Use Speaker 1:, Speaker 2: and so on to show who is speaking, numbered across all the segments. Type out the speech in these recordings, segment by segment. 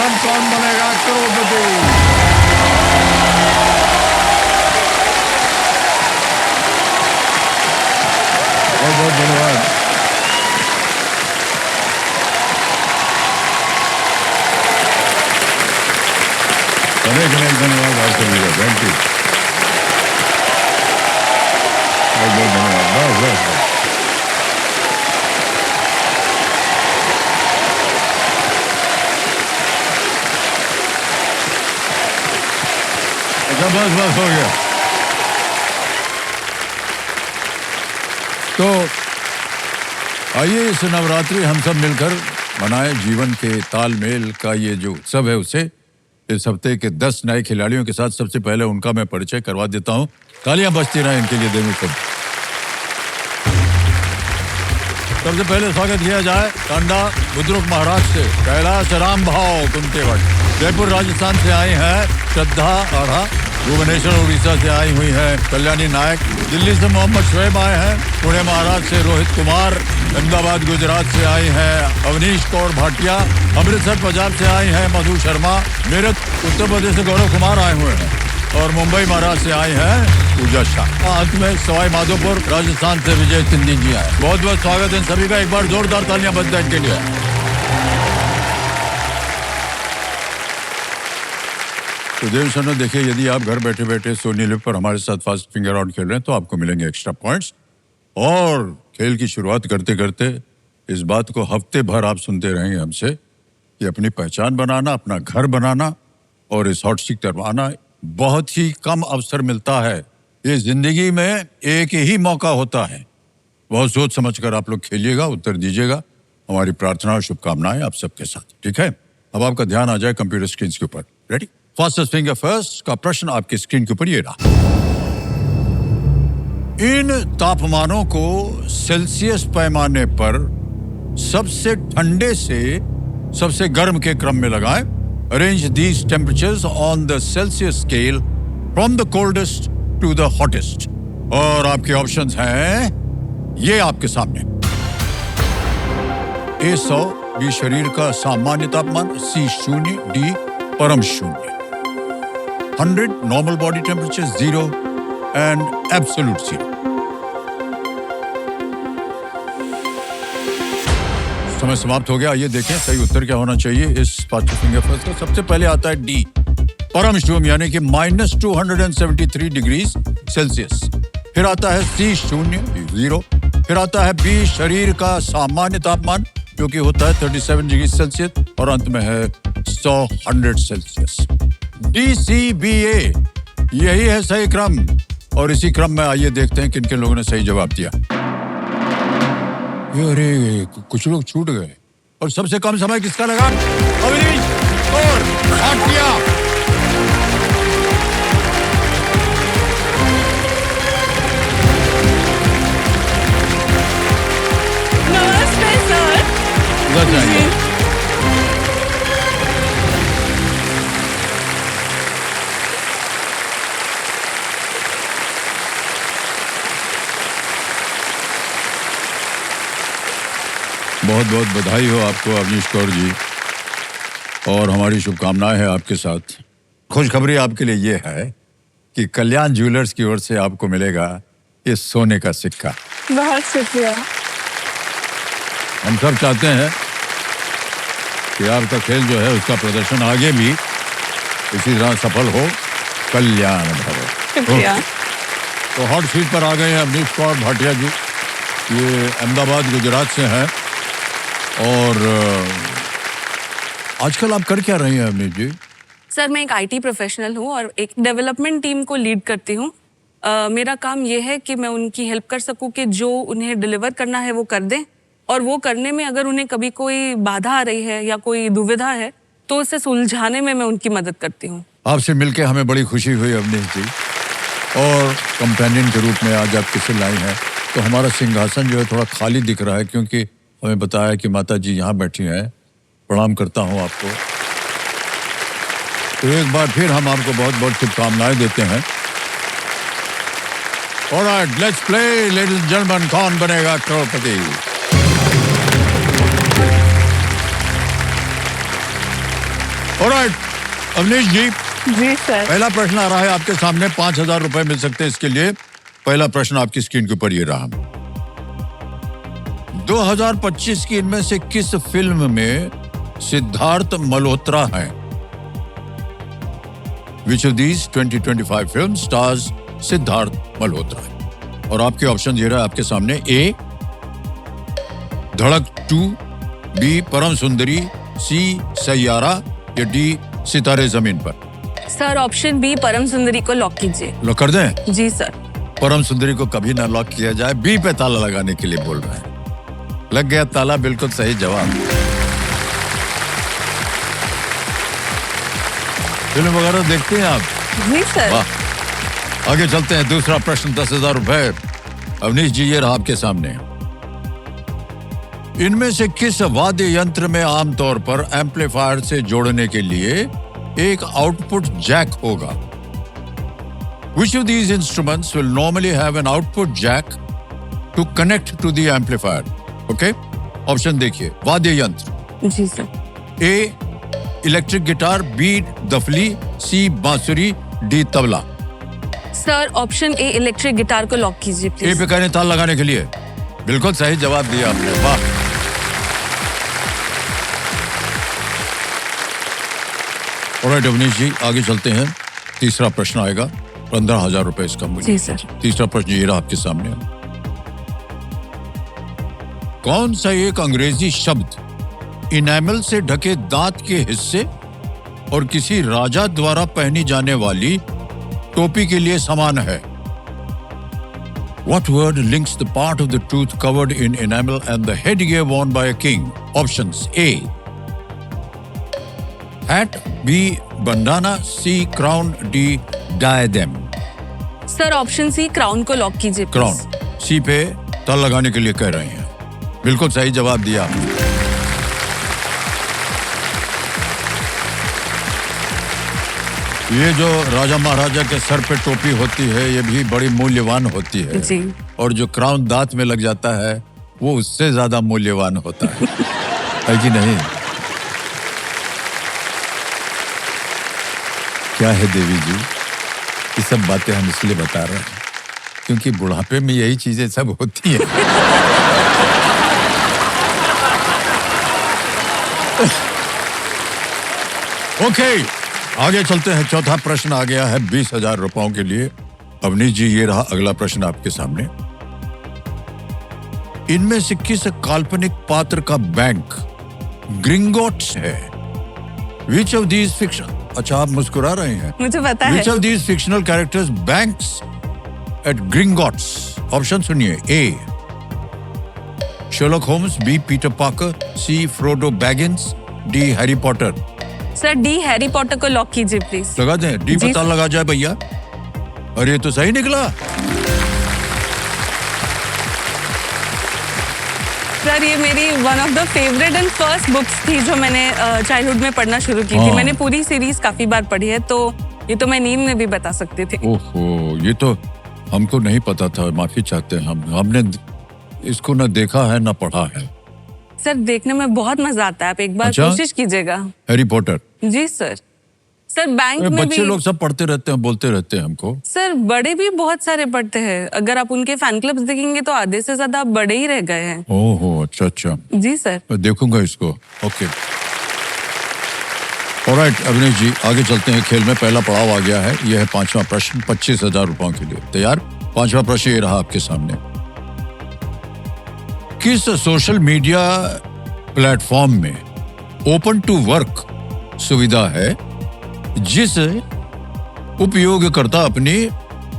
Speaker 1: Option कौन बनेगा करोड़पति। बहुत बहुत धन्यवाद। अनेक अनेक धन्यवाद आप सभी का। थैंक यू, बहुत बहुत धन्यवाद। बस बस बस अच्छा, बस बस हो गया। तो आइए इस नवरात्रि हम सब मिलकर मनाएं जीवन के तालमेल का ये जो उत्सव है उसे। इस हफ्ते के 10 नए खिलाड़ियों के साथ सबसे पहले उनका मैं परिचय करवा देता हूं। तालियां बजती रहें इनके लिए देने सब। सबसे पहले स्वागत किया जाए टांडा बुद्रुक महाराज से कैलाश राम भाव कुंतेवट। जयपुर राजस्थान से आई हैं श्रद्धा आढ़ा। भुवनेश्वर उड़ीसा से आई हुई है कल्याणी नायक। दिल्ली से मोहम्मद शुएब आए हैं। पुणे महाराष्ट्र से रोहित कुमार। अहमदाबाद गुजरात से आई हैं अवनीश कौर भाटिया। अमृतसर पंजाब से आई हैं मधु शर्मा। मेरठ उत्तर प्रदेश से गौरव कुमार आए हुए हैं और मुंबई महाराष्ट्र से आई हैं पूजा शाह। अंत में सवाई माधोपुर राजस्थान से विजय सिंधी जी आए। बहुत बहुत स्वागत है इन सभी का। एक बार जोरदार तालियां बजते हैं इनके लिए। तो देव सर, देखिए, यदि आप घर बैठे बैठे सोनी लिव पर हमारे साथ फास्ट फिंगर राउंड खेल रहे हैं तो आपको मिलेंगे एक्स्ट्रा पॉइंट्स। और खेल की शुरुआत करते करते इस बात को हफ्ते भर आप सुनते रहेंगे हमसे कि अपनी पहचान बनाना, अपना घर बनाना और इस हॉट स्टिक करवाना बहुत ही कम अवसर मिलता है। ये जिंदगी में एक ही मौका होता है। बहुत सोच समझ कर आप लोग खेलिएगा, उत्तर दीजिएगा। हमारी प्रार्थना और शुभकामनाएं आप सबके साथ। ठीक है, अब आपका ध्यान आ जाए कंप्यूटर स्क्रीन के ऊपर। रेडी? फास्टेस्ट फिंगर फर्स्ट का प्रश्न आपकी स्क्रीन के ऊपर ये रहा। इन तापमानों को सेल्सियस पैमाने पर सबसे ठंडे से सबसे गर्म के क्रम में लगाएं। Arrange these temperatures on the Celsius scale from the coldest to the hottest. और आपके ऑप्शंस हैं ये आपके सामने। ए 100 बी शरीर का सामान्य तापमान, सी 0 डी परम शून्य। 100 normal body temperature, 0 and absolute 0। समय समाप्त हो गया। ये देखें सही उत्तर क्या होना चाहिए इस फास्ट फिंगर फर्स्ट का। सबसे पहले आता है डी परम शून्य यानी कि -273 डिग्री सेल्सियस। फिर आता है सी 0 फिर आता है बी शरीर का सामान्य तापमान जो कि होता है 37 डिग्री सेल्सियस और अंत में है 100 सेल्सियस। DCBA यही है सही क्रम। और इसी क्रम में आइए देखते हैं किन किन लोगों ने सही जवाब दिया। अरे कुछ लोग छूट गए। और सबसे कम समय किसका लगा? अवनीश और भाटिया।
Speaker 2: नमस्ते सर।
Speaker 1: बहुत बहुत बधाई हो आपको अवनीश कौर जी और हमारी शुभकामनाएं हैं आपके साथ। खुशखबरी आपके लिए ये है कि कल्याण ज्वेलर्स की ओर से आपको मिलेगा इस सोने का सिक्का।
Speaker 2: बहुत शुक्रिया।
Speaker 1: हम सब चाहते हैं कि आपका खेल जो है उसका प्रदर्शन आगे भी इसी तरह सफल हो। कल्याण भव।
Speaker 2: शुक्रिया।
Speaker 1: तो हॉट सीट पर आ गए हैं अवनीश कौर भाटिया जी। ये अहमदाबाद गुजरात से हैं। और आजकल आप कर क्या रही हैं अवनीश जी?
Speaker 2: सर मैं एक IT प्रोफेशनल हूँ और एक डेवलपमेंट टीम को लीड करती हूँ। मेरा काम ये है कि मैं उनकी हेल्प कर सकूँ कि जो उन्हें डिलीवर करना है वो कर दें और वो करने में अगर उन्हें कभी कोई बाधा आ रही है या कोई दुविधा है तो उसे सुलझाने में मैं उनकी मदद करती हूँ।
Speaker 1: आपसे मिलकर हमें बड़ी खुशी हुई अवनीश जी। और कंपेनियन के रूप में आज आप किसे लाई हैं तो हमारा सिंहासन जो है थोड़ा खाली दिख रहा है क्योंकि हमें बताया कि माता जी यहाँ बैठी हैं। प्रणाम करता हूँ आपको। तो एक बार फिर हम आपको बहुत बहुत शुभकामनाएं देते हैं। Alright, let's play ladies and gentleman, कौन बनेगा करोड़पति। ऑलराइट अवनीश जी,
Speaker 2: जी सर।
Speaker 1: पहला प्रश्न आ रहा है आपके सामने। 5,000 रुपए मिल सकते हैं इसके लिए। पहला प्रश्न आपकी स्क्रीन के ऊपर ये रहा। 2025 की इनमें से किस फिल्म में सिद्धार्थ मल्होत्रा हैं? Which of these 2025 film stars Siddharth Malhotra? और आपके ऑप्शन ये रहा आपके सामने। ए धड़क 2, बी परम सुंदरी, सी सैयारा या डी सितारे जमीन पर।
Speaker 2: सर ऑप्शन बी परम सुंदरी को लॉक कीजिए।
Speaker 1: लॉक कर दें?
Speaker 2: जी सर।
Speaker 1: परम सुंदरी को कभी ना लॉक किया जाए, बी पे ताला लगाने के लिए बोल रहे हैं। लग गया ताला, बिल्कुल सही जवाब। फिल्म वगैरह देखते हैं आप?
Speaker 2: जी सर।
Speaker 1: वाह। आगे चलते हैं। दूसरा प्रश्न 10,000 रुपए। अवनीश जी ये रहा आपके सामने। इनमें से किस वाद्य यंत्र में आमतौर पर एम्पलीफायर से जोड़ने के लिए एक आउटपुट जैक होगा? Which of these instruments will normally have an output jack to connect to the amplifier? Okay? Option देखिए। वाद्य यंत्र।
Speaker 2: जी sir.
Speaker 1: A electric guitar, B दफली, सी बांसुरी, डी तबला।
Speaker 2: Sir option A electric guitar को lock कीजिए
Speaker 1: ए
Speaker 2: प्लीज।
Speaker 1: पे कहने ताल लगाने के लिए। बिल्कुल सही जवाब दिया आपने। वाह। ऑलराइट अवनीश जी आगे चलते हैं। तीसरा प्रश्न आएगा। 15,000 रुपए इसका मूल्य।
Speaker 2: जी सर।
Speaker 1: तीसरा प्रश्न ये रहा आपके सामने। कौन सा एक अंग्रेजी शब्द इनेमल से ढके दांत के हिस्से और किसी राजा द्वारा पहनी जाने वाली टोपी के लिए समान है? What word links the part of the tooth covered in enamel and the headgear worn by a king? Options: A. Hat, B. Bandana, C. Crown, D. Diadem.
Speaker 2: Sir option C crown को lock कीजिए please।
Speaker 1: Crown. C पे ताल लगाने के लिए कह रहे हैं। बिल्कुल सही जवाब दिया आपने। ये जो राजा महाराजा के सर पे टोपी होती है ये भी बड़ी मूल्यवान होती है
Speaker 2: जी।
Speaker 1: और जो क्राउन दांत में लग जाता है वो उससे ज्यादा मूल्यवान होता है कि नहीं? क्या है देवी जी, ये सब बातें हम इसलिए बता रहे हैं क्योंकि बुढ़ापे में यही चीजें सब होती हैं। ओके आगे चलते हैं। चौथा प्रश्न आ गया है 20,000 रुपयों के लिए। अवनीश जी ये रहा अगला प्रश्न आपके सामने। इनमें से किस काल्पनिक पात्र का बैंक ग्रिंगोट्स है? Which of these fiction? अच्छा आप मुस्कुरा रहे हैं।
Speaker 2: मुझे पता है।
Speaker 1: Which of these fictional characters banks at Gringotts? Option सुनिए। A. Sherlock Holmes, B. Peter Parker, C. Frodo Baggins, D. Harry Potter.
Speaker 2: Sir D Harry Potter को लॉक कीजिए प्लीज।
Speaker 1: लगा दें? D
Speaker 2: G.
Speaker 1: पता लगा जाए भैया। अरे ये तो सही निकला।
Speaker 2: सर ये मेरी one of the favourite and first books थी जो मैंने चाइल्डहुड में पढ़ना शुरू की थी।
Speaker 1: हाँ।
Speaker 2: मैंने पूरी सीरीज काफी बार पढ़ी है तो ये तो मैं नींद में भी बता सकती थी।
Speaker 1: ओहो ये तो हमको नहीं पता था, माफी चाहते हैं हम। हमने इसको ना देखा है ना पढ़ा है।
Speaker 2: सर देखने में बहुत मजा आता है, आप एक बार
Speaker 1: अच्छा?
Speaker 2: कोशिश कीजिएगा।
Speaker 1: Harry Potter.
Speaker 2: जी सर। सर बैंक में
Speaker 1: बच्चे
Speaker 2: भी
Speaker 1: लोग सब पढ़ते रहते हैं, बोलते रहते हैं हमको।
Speaker 2: सर बड़े भी बहुत सारे पढ़ते हैं। अगर आप उनके फैन क्लब्स देखेंगे तो आधे से ज्यादा बड़े ही रह गए हैं।
Speaker 1: ओहो अच्छा अच्छा।
Speaker 2: जी सर।
Speaker 1: मैं देखूंगा इसको। ओके ऑलराइट अविनेश जी आगे चलते हैं। खेल में पहला पड़ाव आ गया है। यह है 5वां प्रश्न 25,000 रुपयों के लिए। तैयार? 5वां प्रश्न ये रहा आपके सामने। किस सोशल मीडिया प्लेटफॉर्म में ओपन टू वर्क सुविधा है जिसे उपयोगकर्ता अपनी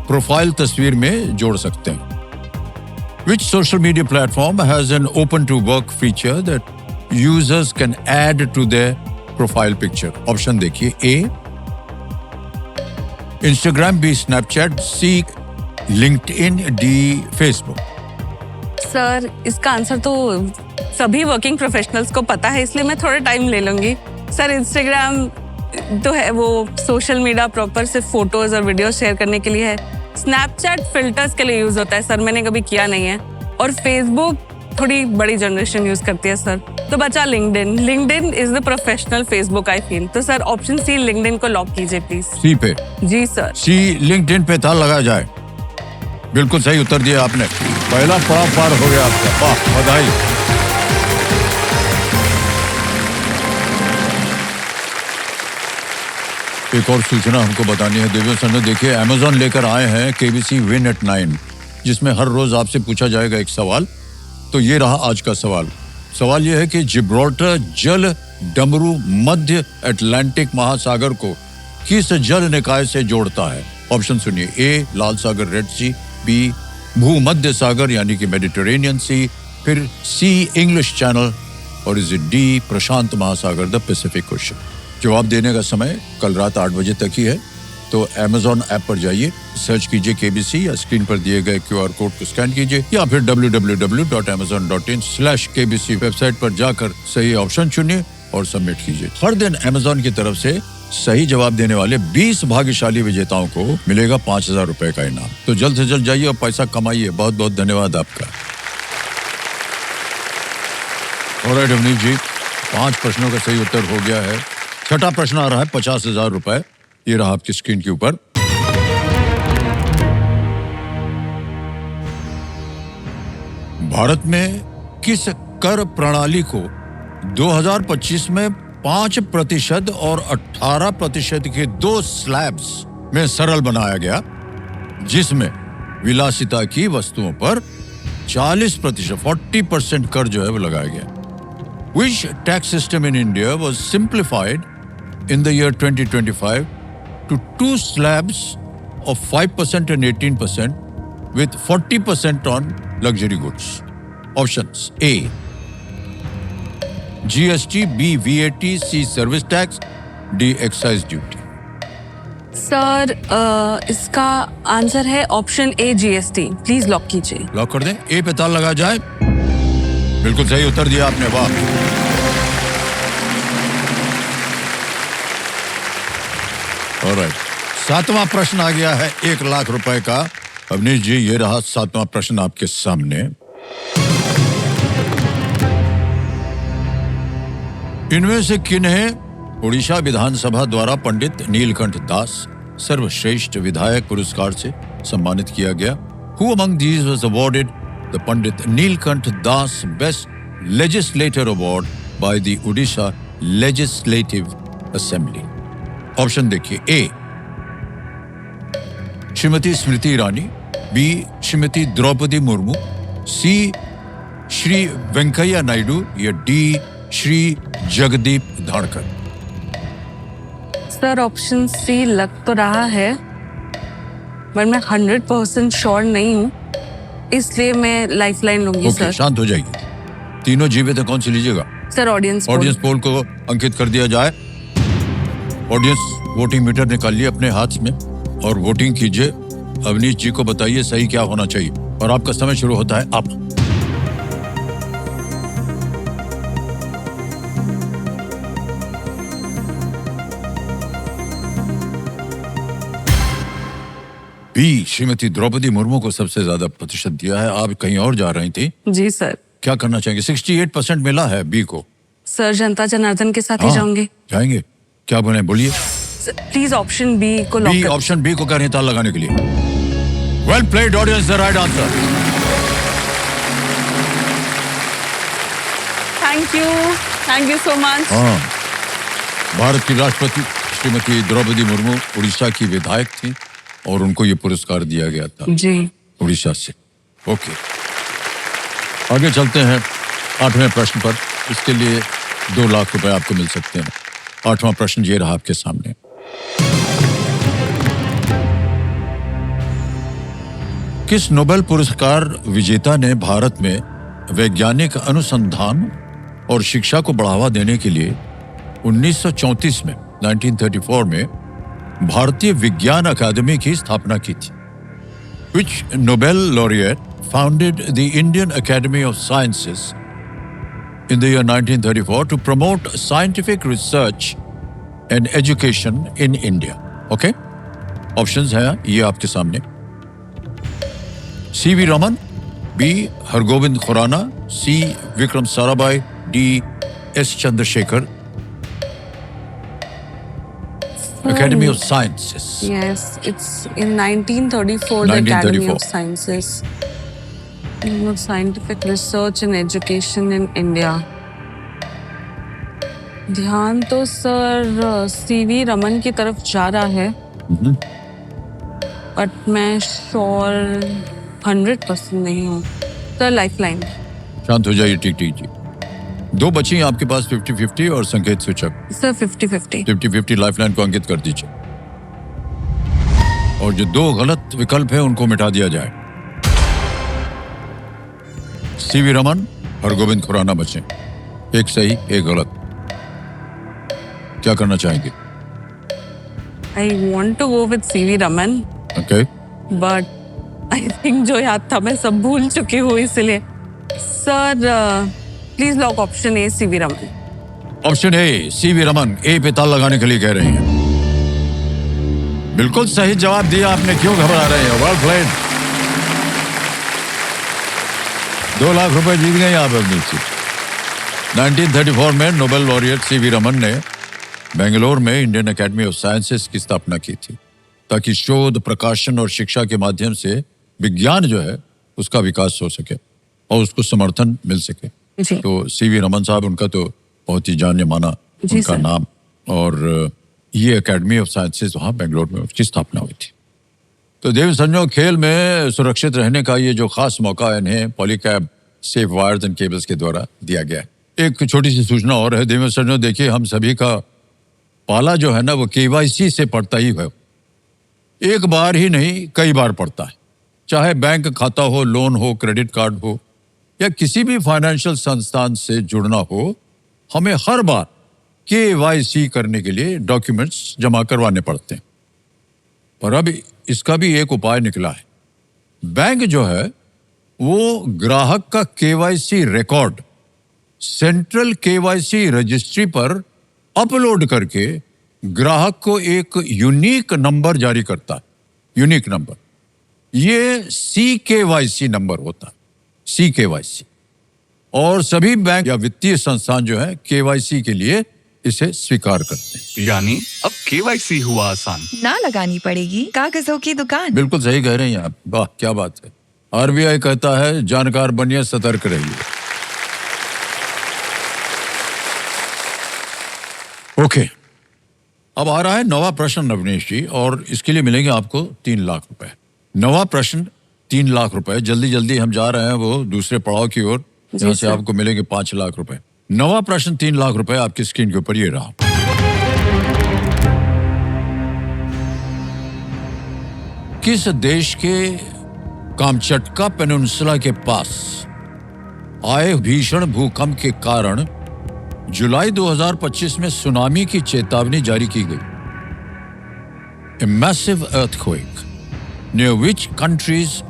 Speaker 1: प्रोफाइल तस्वीर में जोड़ सकते हैं? Which social media platform has an open to work feature that users can add to their profile picture? Option देखिए। A. Instagram, B. Snapchat, C. LinkedIn, D. Facebook.
Speaker 2: Sir इसका आंसर तो सभी वर्किंग प्रोफेशनल्स को पता है इसलिए मैं थोड़ा टाइम ले लूंगी। सर इंस्टाग्राम तो है वो सोशल मीडिया प्रॉपर सिर्फ फोटोज और वीडियोस शेयर करने के लिए है। स्नैपचैट फिल्टर्स के लिए यूज होता है सर, मैंने कभी किया नहीं है। और फेसबुक थोड़ी बड़ी जनरेशन यूज करती है सर, तो बचा LinkedIn. LinkedIn is the professional Facebook I feel. तो सर ऑप्शन सी लिंक्डइन को लॉक कीजिए प्लीज।
Speaker 1: सी पे,
Speaker 2: जी सर।
Speaker 1: सी लिंक्डइन पे ताला लगाया जाए। बिल्कुल सही उत्तर दिया आपने, पहला पड़ाव पार हो गया आपका, वाह बधाई। एक और सूचना हमको बतानी है देवेंद्र सर ने, देखिए अमेजॉन लेकर आए हैं केबीसी विन एट 9, जिसमें हर रोज आपसे पूछा जाएगा एक सवाल। तो ये रहा आज का सवाल। सवाल ये है कि जिब्राल्टर जल डमरू मध्य अटलांटिक महासागर को किस जल निकाय से जोड़ता है? ऑप्शन सुनिए, ए लाल सागर रेड सी, बी भूमध्य सागर यानी कि मेडिटेरेनियन सी, फिर सी इंग्लिश चैनल, और इज इट डी प्रशांत महासागर द पैसिफिक ओशन? जवाब देने का समय कल रात 8 बजे तक ही है। तो Amazon ऐप पर जाइए, सर्च कीजिए KBC या स्क्रीन पर दिए गए QR कोड को स्कैन कीजिए या फिर www.amazon.in/KBC वेबसाइट पर जाकर सही ऑप्शन चुनिए और सबमिट कीजिए। हर दिन Amazon की तरफ से सही जवाब देने वाले 20 भाग्यशाली विजेताओं को मिलेगा 5,000 रुपए का इनाम। तो जल्द से जल्द जाइए और पैसा कमाइए। बहुत बहुत धन्यवाद आपका। ऑलराइट अवनीश जी, 5 प्रश्नों का सही उत्तर हो गया है। छठा प्रश्न आ रहा है 50,000 रुपए, ये रहा आपकी स्क्रीन के ऊपर। भारत में किस कर प्रणाली को 2025 में 5% और 18% के 2 स्लैब्स में सरल बनाया गया, जिसमें विलासिता की वस्तुओं पर 40% 40% कर जो है वो लगाया गया? Which tax system in India was simplified in the year 2025 to 2 slabs of 5% and 18% with 40% on luxury goods? Options: A GST, B VAT, C service tax, D excise duty.
Speaker 2: Sir इसका आंसर है option A GST। Please lock कीजिए।
Speaker 1: Lock कर दें, ए पे ताला लगा जाए। बिल्कुल सही उत्तर दिया आपने, वाह। ऑलराइट, 7वां प्रश्न आ गया है 1 लाख रुपए का। अवनीश जी, ये रहा 7वां प्रश्न आपके सामने। इनमें से किन्हें उड़ीसा विधानसभा द्वारा पंडित नीलकंठ दास सर्वश्रेष्ठ विधायक पुरस्कार से सम्मानित किया गया? Who among these was awarded the Pandit Neelkanth Das Best Legislator Award by the Odisha Legislative Assembly? Option देखिए, A Shrimati Smriti Irani, B Shrimati Draupadi Murmu, C Shri Venkaiah Naidu या D Shri Jagdeep Dhankhar?
Speaker 2: Sir option C लग तो रहा है, पर मैं 100% श्योर नहीं हूँ, इसलिए मैं लाइफलाइन लूंगी।
Speaker 1: ओके,
Speaker 2: सर
Speaker 1: शांत हो जाइए। तीनों जीवित है, कौन सी लीजिएगा?
Speaker 2: सर ऑडियंस
Speaker 1: ऑडियंस पोल को अंकित कर दिया जाए। ऑडियंस वोटिंग मीटर निकालिए अपने हाथ में और वोटिंग कीजिए। अवनीश जी को बताइए सही क्या होना चाहिए, और आपका समय शुरू होता है अब। बी श्रीमती द्रौपदी मुर्मू को सबसे ज्यादा प्रतिशत दिया है। आप कहीं और जा रही थी?
Speaker 2: जी सर।
Speaker 1: क्या करना चाहेंगे? 68% मिला है बी को।
Speaker 2: सर जनता जनार्दन के साथ ही जाऊंगे।
Speaker 1: जाएंगे? क्या बने, बोलिए।
Speaker 2: प्लीज ऑप्शन बी को लॉक कर।
Speaker 1: ऑप्शन बी को कह रहे हैं ताला लगाने के लिए। Well played audience, the right answer.
Speaker 2: Thank you so much.
Speaker 1: हाँ, भारत की राष्ट्रपति श्रीमती द्रौपदी मुर्मू उड़ीसा की विधायक थी और उनको ये पुरस्कार दिया गया था
Speaker 2: जी,
Speaker 1: उड़ीसा से। ओके, आगे चलते हैं 8वें प्रश्न पर। इसके लिए 2 लाख रुपए आपको मिल सकते हैं। 8वां प्रश्न ये रहा आपके सामने। किस नोबेल पुरस्कार विजेता ने भारत में वैज्ञानिक अनुसंधान और शिक्षा को बढ़ावा देने के लिए 1934 में 1934 में भारतीय विज्ञान अकादमी की स्थापना की थी? Which Nobel laureate founded the Indian Academy of Sciences in the year 1934 to promote scientific research and education in India? Okay? Options हैं ये आपके सामने। C.V. Raman, B Hargobind Khorana, C Vikram Sarabhai, D S Chandrasekhar, Academy of Sciences.
Speaker 2: Yes, it's in 1934, the Academy
Speaker 1: 1934.
Speaker 2: of Sciences. Scientific Research and Education in India. ध्यान तो sir CV Raman की तरफ जा रहा है, बट मैं श्योर 100% नहीं हूँ। Sir lifeline.
Speaker 1: शांत हो जाइए, ठीक ठीक जी। दो बची हैं आपके पास, 50-50 और संकेत सूचक।
Speaker 2: सर 50-50।
Speaker 1: 50-50 लाइफलाइन को अंकित कर दीजिए और जो दो गलत विकल्प है उनको मिटा दिया जाए। सीवी रमन, हरगोविंद खुराना बचे, एक सही एक गलत। क्या करना चाहेंगे?
Speaker 2: I want to go with CV Raman,
Speaker 1: okay,
Speaker 2: but I think जो याद था मैं सब भूल चुकी हूँ, इसलिए sir please lock option A, C V Raman.
Speaker 1: Option A C V Raman, A पे ताला लगाने के लिए कह रहे हैं। बिल्कुल सही जवाब दिया आपने, क्यों घबरा रहे हैं? Well played. 2 लाख रुपए जीत गए आप अपनी सीट। 1934 में नोबेल लॉरिएट सीवी रमन ने बेंगलोर में इंडियन एकेडमी ऑफ साइंसेस की स्थापना की थी ताकि शोध, प्रकाशन और शिक्षा के माध्यम से विज्ञान जो है उसका विकास हो सके और उसको समर्थन मिल सके।
Speaker 2: जी।
Speaker 1: तो सीवी रमन साहब, उनका तो बहुत ही जाने माना
Speaker 2: जी
Speaker 1: उनका
Speaker 2: सर।
Speaker 1: नाम, और ये एकेडमी ऑफ साइंसेस वहाँ बेंगलोर में उसकी स्थापना हुई थी। तो देव संजो, खेल में सुरक्षित रहने का ये जो खास मौका इन्हें Polycab safe wires and cables के द्वारा दिया गया है। एक छोटी सी सूचना और है देव संजो, देखिए हम सभी का पाला जो है ना वो केवाईसी से पड़ता ही है। एक बार ही नहीं, कई बार पड़ता है। चाहे बैंक खाता हो, लोन हो, क्रेडिट कार्ड हो या किसी भी फाइनेंशियल संस्थान से जुड़ना हो, हमें हर बार केवाईसी करने के लिए डॉक्यूमेंट्स जमा करवाने पड़ते हैं। और अब इसका भी एक उपाय निकला है। बैंक जो है वो ग्राहक का KYC record central KYC registry पर अपलोड करके ग्राहक को एक यूनिक नंबर जारी करता है। यूनिक नंबर, ये CKYC नंबर होता है, CKYC। और सभी बैंक या वित्तीय संस्थान जो है केवाईसी के लिए इसे स्वीकार करते हैं।
Speaker 3: यानी अब केवाईसी हुआ आसान।
Speaker 4: ना लगानी पड़ेगी कागजों की दुकान।
Speaker 1: बिल्कुल सही कह रहे हैं आप, वाह क्या बात है। RBI कहता है जानकार बनिए, सतर्क रहिए। ओके, अब आ रहा है नवा प्रश्न नवनीश जी, और इसके लिए मिलेंगे आपको 3 लाख रुपए। नवा प्रश्न 3 लाख रुपए। जल्दी जल्दी हम जा रहे हैं वो दूसरे पड़ाव की ओर, जहां से
Speaker 2: सर।
Speaker 1: आपको मिलेंगे 5 लाख रुपए। नवा प्रश्न 3 लाख रुपए आपकी स्क्रीन के ऊपर ये रहा। किस देश के कामचटका पेनिनसुला के पास आए भीषण भूकंप के कारण जुलाई 2025 में सुनामी की चेतावनी जारी की गई? A massive earthquake near which countries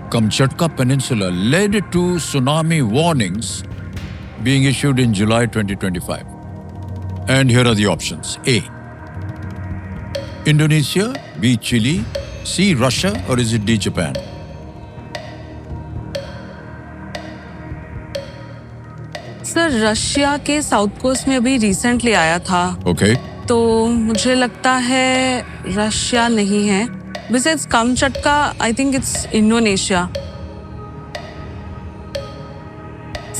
Speaker 1: Kamchatka Peninsula led to tsunami warnings being issued in July 2025. And here are the options. A. Indonesia, B. Chile, C. Russia, or is it D. Japan?
Speaker 2: Sir Russia के south coast में अभी recently आया था,
Speaker 1: Okay.
Speaker 2: तो मुझे लगता है Russia नहीं है। Besides Kamchatka, I think it's Indonesia.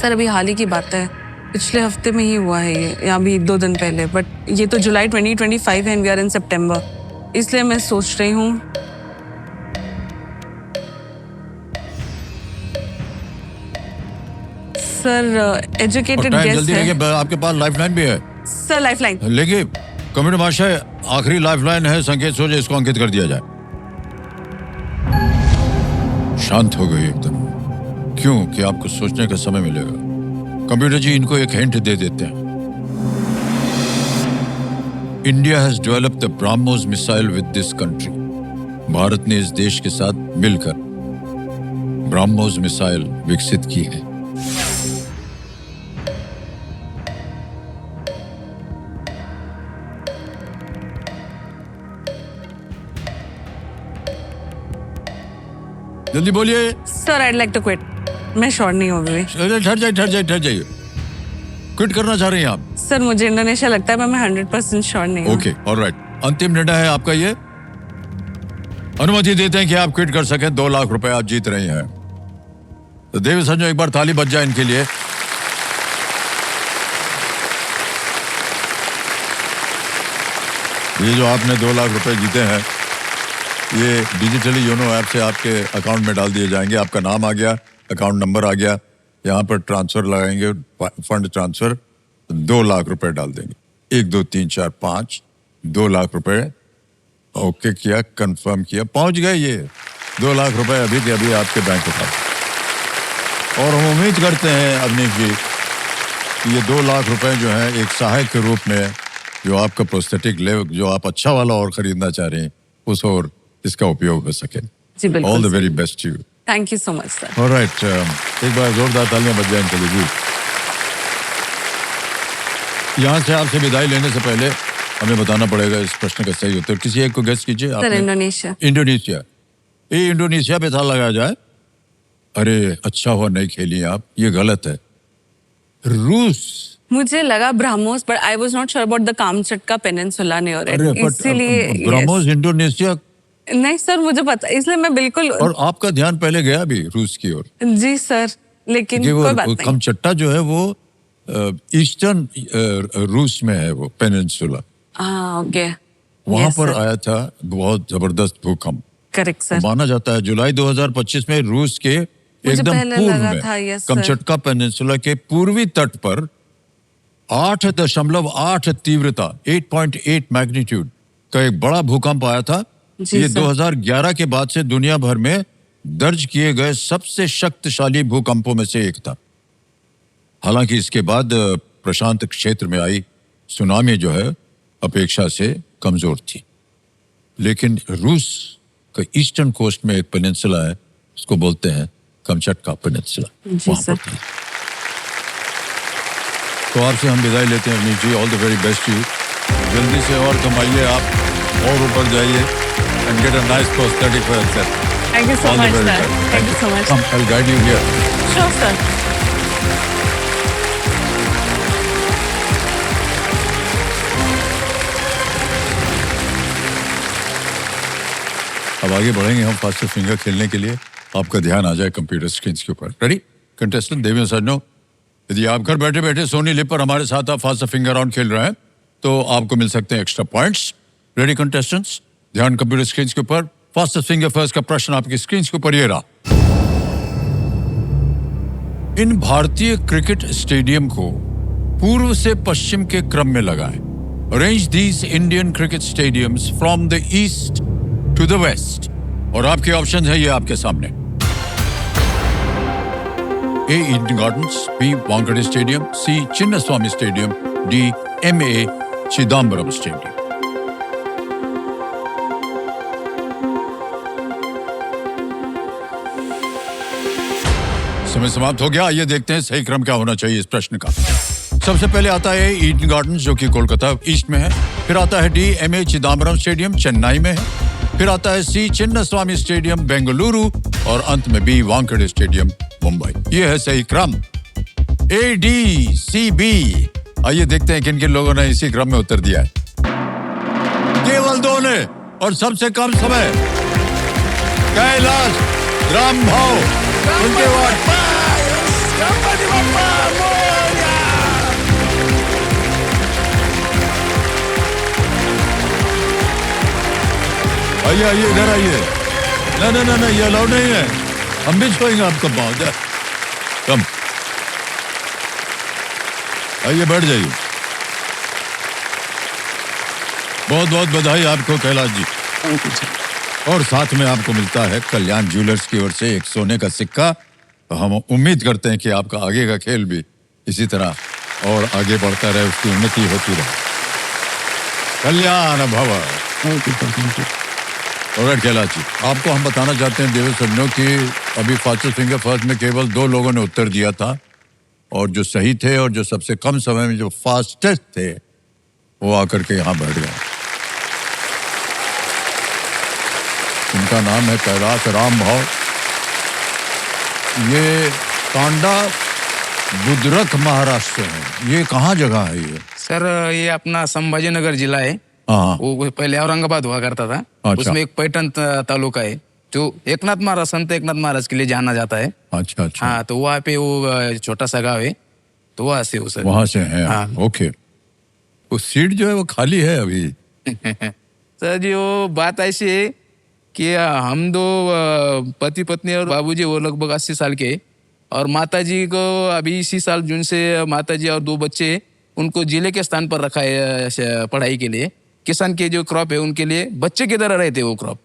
Speaker 2: Sir अभी हाल ही की बात है, पिछले हफ्ते में ही हुआ है ये, या अभी 2 दिन पहले, बट ये तो जुलाई 2025 है एंड वी आर इन सितंबर, इसलिए मैं सोच रही हूँ सर एजुकेटेड
Speaker 1: टाइम
Speaker 2: गेस
Speaker 1: जल्दी
Speaker 2: है।
Speaker 1: लेंगे, आपके पास लाइफलाइन भी है।
Speaker 2: Sir lifeline.
Speaker 1: लेकिन कमेटी महाशय, आखिरी लाइफलाइन है, संकेत सोचे इसको अंकित कर दिया जाए। शांत हो गई एकदम, क्यों कि आपको सोचने का समय मिलेगा। कंप्यूटर जी इनको एक हिंट दे देते हैं। India has developed the BrahMos missile with this country. Bharat ने इस देश के साथ मिलकर ब्रह्मोस मिसाइल विकसित की है। जल्दी बोलिए।
Speaker 2: Sir I like to quit. मैं श्योर नहीं हूँ अभी।
Speaker 1: अरे ठहर जाइए। क्विट करना चाह रही हैं आप?
Speaker 2: सर मुझे इंडोनेशिया लगता है, मैं 100% श्योर नहीं हूँ।
Speaker 1: Okay, alright. अंतिम निर्णय है आपका ये? अनुमति देते हैं कि आप क्विट कर सकें। 2 लाख रुपए आप जीत रही हैं। तो देवी संजो, एक बार ताली बज जाए इनके लिए। ये जो आपने 2 लाख रुपए जीते हैं, ये डिजिटली योनो ऐप से आपके अकाउंट में डाल दिए जाएंगे। आपका नाम आ गया, अकाउंट नंबर आ गया, यहाँ पर ट्रांसफर लगाएंगे, फंड ट्रांसफर, 2 लाख रुपए डाल देंगे। 1 2 3 4 5 2 लाख रुपए ओके किया, कंफर्म किया, पहुंच गए। ये 2 लाख रुपए अभी के अभी आपके बैंक अकाउंट। और हम उम्मीद करते हैं अवनीश जी कि ये 2 लाख रुपए जो है एक सहायक के रूप में जो आपका प्रोस्थेटिक ले, जो आप अच्छा वाला और खरीदना चाह रहे हैं, उस और इसका उपयोग हो सके।
Speaker 2: जी बिल्कुल।
Speaker 1: All the very best to you.
Speaker 2: Thank you so much sir.
Speaker 1: Alright, एक बार जोरदार तालियां बज जाएं इनके लिए जी। यहाँ से आपसे विदाई लेने से पहले हमें बताना पड़ेगा इस प्रश्न का सही उत्तर। किसी एक को गेस कीजिए।
Speaker 2: Sir Indonesia.
Speaker 1: इंडोनेशिया। ये इंडोनेशिया पे था लगाया जाए। अरे अच्छा हुआ नहीं खेली आप, ये गलत है। रूस।
Speaker 2: मुझे लगा BrahMos, but I was not sure about the Kamchatka peninsula near it, इसीलिए
Speaker 1: ब्राह्मोस इंडोनेशिया।
Speaker 2: नहीं सर मुझे पता, इसलिए मैं बिल्कुल।
Speaker 1: और आपका ध्यान पहले गया भी रूस की ओर।
Speaker 2: जी सर, लेकिन कोई बात नहीं।
Speaker 1: कामचट्टा जो है वो ईस्टर्न रूस में है, वो पेनिनसुला।
Speaker 2: ओके।
Speaker 1: वहां पर आया था बहुत जबरदस्त भूकंप।
Speaker 2: Correct sir.
Speaker 1: माना जाता है जुलाई 2025 में रूस के एकदम पूर्व में कामचटका पेनिनसुला के पूर्वी तट पर 8.8 तीव्रता 8.8 मैग्नीट्यूड का एक बड़ा भूकंप आया था। ये 2011 के बाद से दुनिया भर में दर्ज किए गए सबसे शक्तिशाली भूकंपों में से एक था। हालांकि इसके बाद प्रशांत क्षेत्र में आई सुनामी जो है अपेक्षा से कमजोर थी, लेकिन रूस का ईस्टर्न कोस्ट में एक पेनिनसुला है, उसको बोलते हैं कामचटका पेनिनसुला। वहां पर थी। तो आपसे हम विदाई लेते हैं Avnish ji. All the very best you. जल्दी से और कमाइए आप, और ऊपर जाइए and get a nice prosthetic for yourself.
Speaker 2: Thank you so much sir. Thank you so much.
Speaker 1: Come, I'll guide you here.
Speaker 2: Sure sir.
Speaker 1: अब आगे बढ़ेंगे हम फास्टर फिंगर खेलने के लिए। आपका ध्यान आ जाए कंप्यूटर स्क्रीन के ऊपर। रेडी? कंटेस्टेंट देवी सज्जनों, यदि आप घर बैठे बैठे सोनी लिप पर हमारे साथ आप फास्टर फिंगर राउंड खेल रहे हैं तो आपको मिल सकते हैं एक्स्ट्रा पॉइंट्स। Ready contestants? ध्यान कंप्यूटर स्क्रीन के ऊपर। फास्टर फिंगर फर्स्ट का प्रश्न आपकी स्क्रीन के ऊपर ये रहा। इन भारतीय क्रिकेट स्टेडियम को पूर्व से पश्चिम के क्रम में लगाएं। Arrange these Indian cricket stadiums from the east to the west. और आपके ऑप्शन है ये आपके सामने। A Eden Gardens, B Wankhede stadium, C Chinnaswamy stadium, D M A Chidambaram stadium. समय समाप्त हो गया। आइए देखते हैं सही क्रम क्या होना चाहिए इस प्रश्न का। सबसे पहले आता है ईडन गार्डन्स जो कि कोलकाता ईस्ट में है, फिर आता है D M A Chidambaram stadium Chennai में है, फिर आता है सी चिन्नस्वामी स्टेडियम बेंगलुरु और अंत में बी वानखेड़े स्टेडियम मुंबई। ये है सही क्रम। A D C B. आइए देखते हैं किन किन लोगों ने इसी क्रम में उत्तर दिया है। केवल 2 ने, और सबसे कम समय कैलाश रामभाव उनके बाद। आइए आइए इधर आइए। ना ये अलाउड नहीं है, हम भी छोड़ेंगे आपको पाँव। कम आइए, बैठ जाइए। बहुत बहुत बधाई आपको कैलाश जी। और साथ में आपको मिलता है कल्याण ज्वेलर्स की ओर से एक सोने का सिक्का। हम उम्मीद करते हैं कि आपका आगे का खेल भी इसी तरह और आगे बढ़ता रहे, उसकी उन्नति होती रहे। कल्याण भव। और कैलाश जी, आपको हम बताना चाहते हैं देवी सज्जनों की अभी फास्टर फिंगर फर्स्ट में केवल 2 लोगों ने उत्तर दिया था, और जो सही थे और जो सबसे कम समय में जो फास्टेस्ट थे वो आकर के यहाँ बैठ गए। उनका नाम है कैलाश रामभाव ये तांडा बुद्रक महाराष्ट्र है, ये कहाँ जगह है ये?
Speaker 5: सर ये अपना संभाजीनगर जिला है।
Speaker 1: हाँ
Speaker 5: वो पहले औरंगाबाद हुआ करता था।
Speaker 1: अच्छा।
Speaker 5: उसमें एक पैठण तालुका है जो एकनाथ महाराज, संत एकनाथ महाराज के लिए जाना जाता है।
Speaker 1: अच्छा अच्छा,
Speaker 5: हाँ, तो वहाँ पे वो छोटा सा गाँव है, तो वहाँ से हो सर।
Speaker 1: वहां से है।
Speaker 5: हाँ।
Speaker 1: ओके, वो सीट जो है वो खाली है अभी।
Speaker 5: सर जी वो बात ऐसी है कि हम दो पति पत्नी और बाबूजी वो लगभग 80 साल के, और माताजी को अभी इसी साल जून से माताजी और 2 बच्चे उनको जिले के स्थान पर रखा है पढ़ाई के लिए। किसान के जो क्रॉप है उनके लिए बच्चे की तरह रहते वो क्रॉप,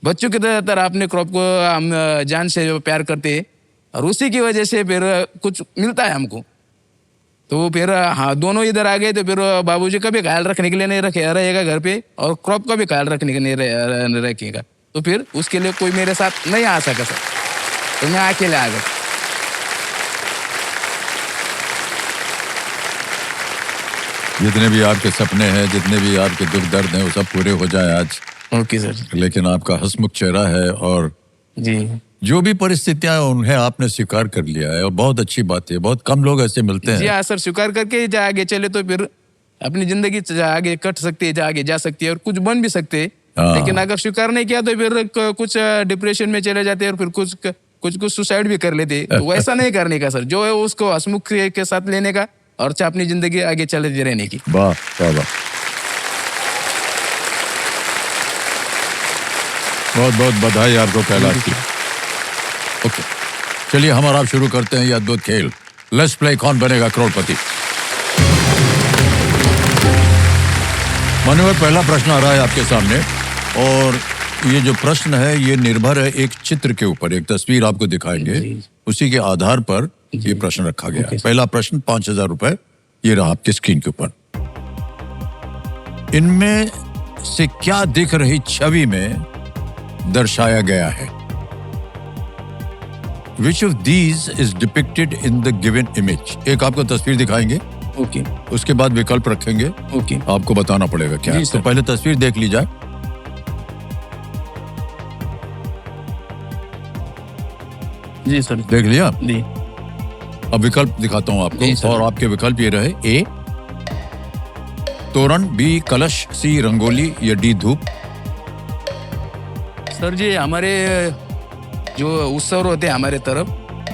Speaker 5: बच्चों की तरह अपने क्रॉप को हम जान से जो प्यार करते हैं, और उसी की वजह से फिर कुछ मिलता है हमको। तो फिर हाँ, दोनों इधर आ गए तो फिर बाबूजी का भी ख्याल रखने के लिए नहीं रहेगा घर पे, और क्रॉप का भी ख्याल रखने के लिए नहीं रखेगा। तो फिर उसके लिए कोई मेरे साथ नहीं आ सका सर, तो मैं अकेले आ गया।
Speaker 1: जितने भी आपके सपने हैं, जितने भी आपके दुख दर्द हैं, वो सब पूरे हो जाए आज।
Speaker 5: Okay sir.
Speaker 1: लेकिन आपका हंसमुख चेहरा है, और
Speaker 5: जी
Speaker 1: जो भी परिस्थितियां उन्हें आपने स्वीकार कर लिया है, और बहुत अच्छी बात है। बहुत कम लोग ऐसे मिलते
Speaker 5: जी
Speaker 1: हैं।
Speaker 5: हाँ सर, स्वीकार करके ही आगे चले तो फिर अपनी जिंदगी आगे कट सकती है, आगे जा सकती है और कुछ बन भी सकते हैं।
Speaker 1: हाँ।
Speaker 5: लेकिन अगर स्वीकार नहीं किया तो फिर कुछ डिप्रेशन में चले जाते हैं, और फिर कुछ सुसाइड भी कर लेते हैं। तो वैसा नहीं करने का सर, जो है उसको हंसमुख के साथ लेने का, और अपनी जिंदगी आगे चलती रहने की।
Speaker 1: वाह वाह वाह, बहुत बहुत बधाई आपको कैलाश की। ओके, चलिए हम और आप शुरू करते हैं ये अद्भुत खेल। लेट्स प्ले कौन बनेगा करोड़पति। मान्यवर, पहला प्रश्न आ रहा है आपके सामने, और ये जो प्रश्न है ये निर्भर है एक चित्र के ऊपर। एक तस्वीर आपको दिखाएंगे, उसी के आधार पर ये प्रश्न रखा गया है। पहला प्रश्न 5000 रुपए, ये रहा आपके स्क्रीन के ऊपर। इनमें से क्या दिख रही छवि में दर्शाया गया है? Which of these is depicted in the given image? एक आपको तस्वीर दिखाएंगे,
Speaker 5: ओके
Speaker 1: उसके बाद विकल्प रखेंगे,
Speaker 5: ओके
Speaker 1: आपको बताना पड़ेगा क्या
Speaker 5: जी
Speaker 1: है।
Speaker 5: सर।
Speaker 1: तो पहले तस्वीर देख ली जाए।
Speaker 5: जी सर।
Speaker 1: देख लिया?
Speaker 5: जी
Speaker 1: अब विकल्प दिखाता हूं
Speaker 5: जी
Speaker 1: आपको,
Speaker 5: सर।
Speaker 1: और आपके विकल्प ये रहे: ए तोरण, बी कलश, सी रंगोली, या डी धूप।
Speaker 5: सर जी, हमारे जो उत्सव होते हैं हमारे तरफ,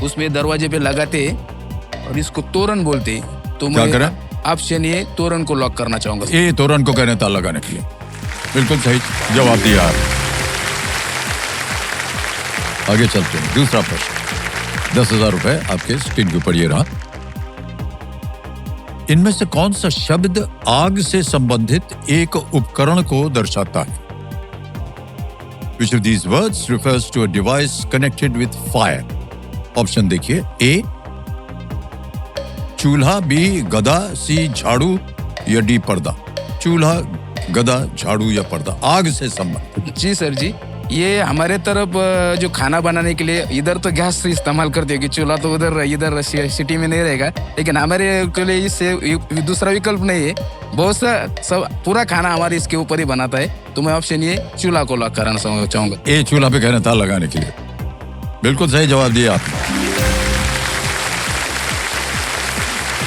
Speaker 5: उसमें दरवाजे पे लगाते हैं और इसको तोरण बोलते हैं। तो
Speaker 1: क्या
Speaker 5: मैं
Speaker 1: करें?
Speaker 5: ऑप्शन ए तोरण को लॉक करना चाहूंगा।
Speaker 1: ए तोरण को कहने ताला लगाने के लिए। बिल्कुल सही जवाब दिया आप। आगे चलते हैं, दूसरा प्रश्न। 10,000 रुपए आपके स्क्रीन के ऊपर ये रहा। इनमें से कौन सा शब्द आग से संबंधित एक उपकरण को दर्शाता है? Which of these words refers to a device connected with fire? Option देखिए: ए चूल्हा, बी गदा, सी झाड़ू, या डी पर्दा। चूल्हा, गदा, झाड़ू या पर्दा, आग से संबंधित।
Speaker 5: जी सर जी, ये हमारे तरफ जो खाना बनाने के लिए इधर तो गैस इस्तेमाल करते हो कि चूल्हा तो इधर सिटी में नहीं रहेगा, लेकिन हमारे के लिए इससे दूसरा विकल्प नहीं है। बहुत सा सब पूरा खाना हमारे इसके ऊपर ही बनाता है, तो मैं ऑप्शन ये चूल्हा को लॉक कराना चाहूंगा।
Speaker 1: ए चूल्हा पे कहने ताला लगाने के लिए। बिल्कुल सही जवाब दिया आपने।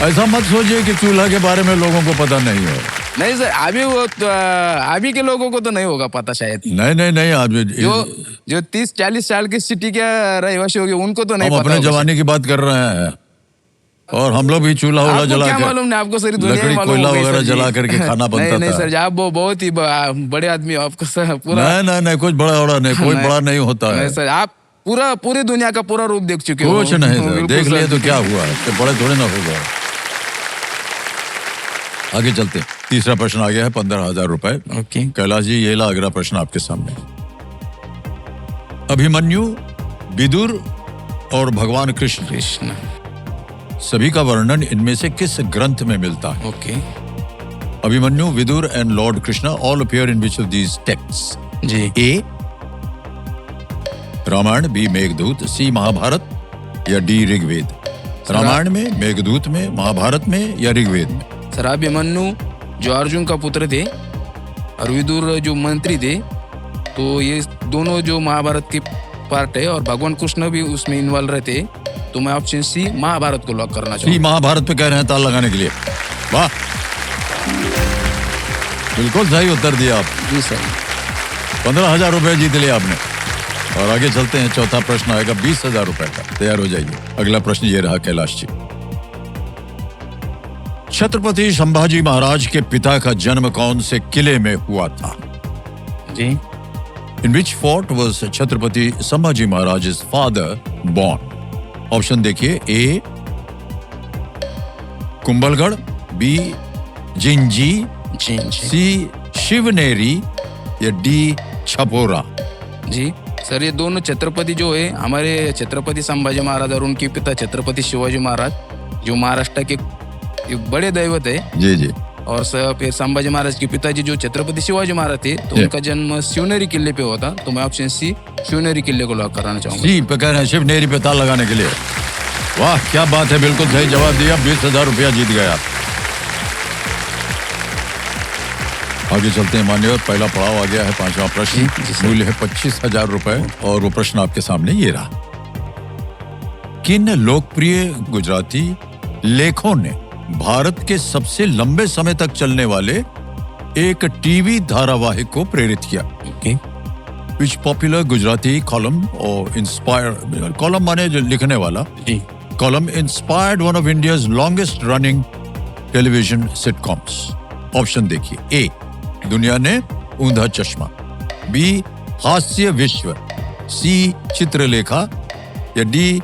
Speaker 1: ऐसा मत सोचिए कि चूल्हा के बारे में लोगों को पता नहीं हो।
Speaker 5: नहीं सर, अभी के लोगों को तो नहीं होगा पता शायद।
Speaker 1: नहीं आप
Speaker 5: जो 30-40 साल के सिटी के रहवासी होंगे उनको तो नहीं
Speaker 1: हम
Speaker 5: पता
Speaker 1: अपने
Speaker 5: होगा।
Speaker 1: जवानी की बात कर रहे हैं, और हम लोग भी चूल्हा
Speaker 5: आपको
Speaker 1: जला
Speaker 5: क्या
Speaker 1: कर,
Speaker 5: मालूम नहीं, आपको सारी दुनिया
Speaker 1: लकड़ी
Speaker 5: मालूम
Speaker 1: कोयला
Speaker 5: होगी
Speaker 1: वगैरह
Speaker 5: सर जी।
Speaker 1: जला करके खाना बनता
Speaker 5: नहीं
Speaker 1: था।
Speaker 5: सर जी, आप वो बहुत ही बड़े आदमी हो, आपको सर पूरा
Speaker 1: नहीं कुछ बड़ा नहीं, कोई
Speaker 5: नहीं।
Speaker 1: बड़ा नहीं होता है।
Speaker 5: नहीं सर, आप पूरी दुनिया का पूरा रूप देख चुके हो।
Speaker 1: कुछ नहीं सर,
Speaker 5: बिल्कुल
Speaker 1: देख
Speaker 5: सर।
Speaker 1: लिए तो क्या हुआ, तो बड़े थोड़े ना हो गए। आगे चलते हैं। तीसरा प्रश्न आ गया है 15,000 रुपए।
Speaker 5: ओके
Speaker 1: कैलाश जी, ये ला अगला प्रश्न आपके सामने। अभिमन्यु, विदुर और भगवान कृष्ण,
Speaker 5: कृष्ण।
Speaker 1: सभी का वर्णन इनमें से किस ग्रंथ में मिलता है?
Speaker 5: Okay
Speaker 1: Abhimanyu, Vidur and Lord Krishna all appear in which of these texts?
Speaker 5: जी।
Speaker 1: A Ramayana, B Meghdoot, C Mahabharata, या डी ऋग्वेद। रामायण में, मेघदूत में, महाभारत में, या ऋग्वेद में?
Speaker 5: सर, अभिमन्यु जो अर्जुन का पुत्र थे और विदुर जो मंत्री थे, तो ये दोनों जो महाभारत के पार्ट है और भगवान कृष्ण भी उसमें इन्वॉल्व रहते, तो मैं ऑप्शन सी महाभारत को लॉक करना
Speaker 1: सी
Speaker 5: चाहूँगा।
Speaker 1: महाभारत पे कह रहे हैं ताल लगाने के लिए। वाह, बिल्कुल सही उत्तर दिया आप।
Speaker 5: जी सर।
Speaker 1: 15,000 रुपए जीत लिया आपने। और आगे चलते हैं, चौथा प्रश्न आएगा 20,000 रुपए का। तैयार हो जाइए। अगला प्रश्न ये रहा कैलाश जी। छत्रपति संभाजी महाराज के पिता का जन्म कौन से किले में हुआ था?
Speaker 5: जी।
Speaker 1: In which fort was Chhatrapati Sambhaji Maharaj father born? Option देखिए, ए कुंभलगढ़, बी जिंजी,
Speaker 5: जी जी
Speaker 1: सी शिवनेरी या डी छपोरा?
Speaker 5: जी सर, ये दोनों छत्रपति जो है हमारे छत्रपति संभाजी महाराज और उनके पिता छत्रपति शिवाजी महाराज, जो महाराष्ट्र के एक बड़े दैवत है।
Speaker 1: जी जी।
Speaker 5: और फिर संभाजी महाराज के पिताजी जो छत्रपति शिवाजी महाराज थे, तो उनका जन्म शिवनेरी किले पे हुआ था, तो मैं ऑप्शन सी शिवनेरी किले को लॉक कराना चाहूंगा।
Speaker 1: सी पे कह रहे हैं, शिवनेरी पे ताल लगाने के लिए। वाह, क्या बात है, बिल्कुल सही जवाब दिया। 20,000 रुपया जीत गए आप। आगे चलते हैं मान्यवर। पहला पड़ाव आ गया है, 5वां प्रश्न।
Speaker 5: जी, सर।
Speaker 1: मूल्य है 25,000 रुपए और वो प्रश्न आपके सामने ये रहा। किन लोकप्रिय गुजराती लेखों ने भारत के सबसे लंबे समय तक चलने वाले एक टीवी धारावाहिक को प्रेरित किया?
Speaker 5: Okay.
Speaker 1: Which popular Gujarati column or inspire, column माने जो लिखने वाला,
Speaker 5: जी।
Speaker 1: Column inspired one of India's longest running television sitcoms? Option देखिए, ए दुनिया ने ऊंधा चश्मा, बी हास्य विश्व, सी चित्रलेखा या डी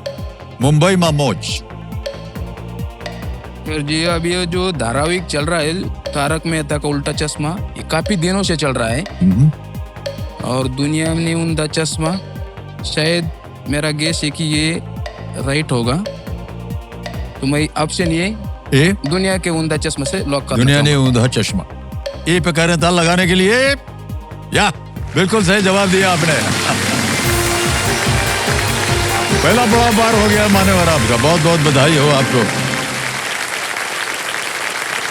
Speaker 1: मुंबई मा मौज?
Speaker 5: फिर जी अभी ये जो धारावाहिक चल रहा है तारक मेहता का उल्टा चश्मा, ये काफी दिनों से चल रहा है और दुनिया में उल्टा चश्मा, शायद मेरा गेस है कि ये राइट होगा, तो मैं ऑप्शन ये
Speaker 1: ए
Speaker 5: दुनिया के उल्टा चश्मा से लॉक करना
Speaker 1: दुनिया ने
Speaker 5: चाहूंगा।
Speaker 1: ऊंधा चश्मा। ए पे कह रहे हैं ताल लगाने के लिए, या बिल्कुल सही जवाब दिया आपने। पहला बड़ा बार हो गया मान्यवर आपका, बहुत बहुत बधाई हो आपको।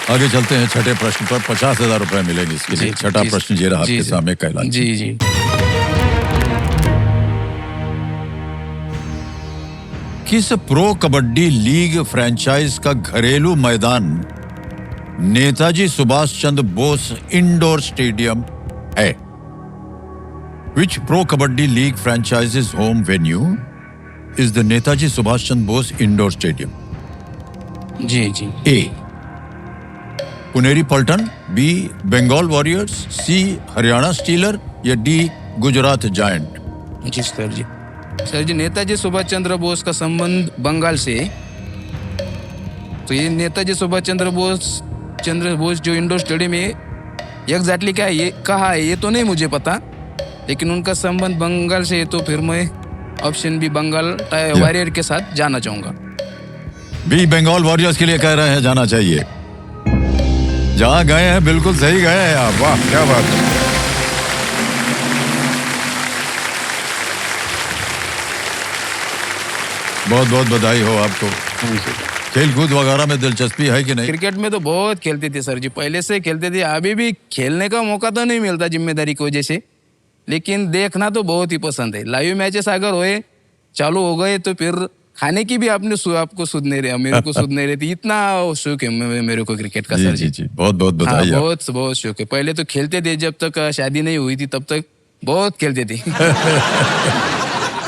Speaker 1: आगे चलते हैं छठे प्रश्न पर। 50,000 रुपए मिलेंगे इसके लिए। छठा प्रश्न ये रहा आपके सामने कैलाश।
Speaker 5: जी जी।
Speaker 1: किस प्रो कबड्डी लीग फ्रेंचाइज का घरेलू मैदान नेताजी सुभाष चंद्र बोस इंडोर स्टेडियम है? Which Pro Kabaddi League franchise's home venue is the Netaji Subhash Chandra Bose Indoor Stadium?
Speaker 5: जी जी।
Speaker 1: A Puneri Paltan, B Bengal Warriors, C Haryana Steeler या डी गुजरात जायंट?
Speaker 5: जी सर जी। सर जी, नेताजी सुभाष चंद्र बोस का संबंध बंगाल से है, तो ये नेताजी सुभाष चंद्र बोस जो इंडोर स्टेडियम है एग्जैक्टली क्या है, ये कहाँ है, ये तो नहीं मुझे पता, लेकिन उनका संबंध बंगाल से है, तो फिर मैं ऑप्शन बी बंगाल वॉरियर के साथ जाना चाहूंगा।
Speaker 1: बी बंगाल वॉरियर्स के लिए कह रहे हैं जाना चाहिए। जहां गए हैं बिल्कुल सही गए हैं आप। वाह, क्या बात है। बहुत बहुत बधाई हो आपको। खेल कूद वगैरह में दिलचस्पी है कि नहीं?
Speaker 5: क्रिकेट में तो बहुत खेलते थे सर जी, पहले से खेलते थे, अभी भी खेलने का मौका तो नहीं मिलता जिम्मेदारी की वजह से, लेकिन देखना तो बहुत ही पसंद है। लाइव मैचेस अगर होए चालू हो गए तो फिर खाने की भी आपको सुध नहीं रहे, मेरे को सुध नहीं रहती, इतना शौक है मेरे को क्रिकेट का सर जी।
Speaker 1: बहुत बहुत
Speaker 5: हाँ,
Speaker 1: बधाई।
Speaker 5: बहुत बहुत शौक है। पहले तो खेलते थे, जब तक शादी नहीं हुई थी तब तक बहुत खेलते थे।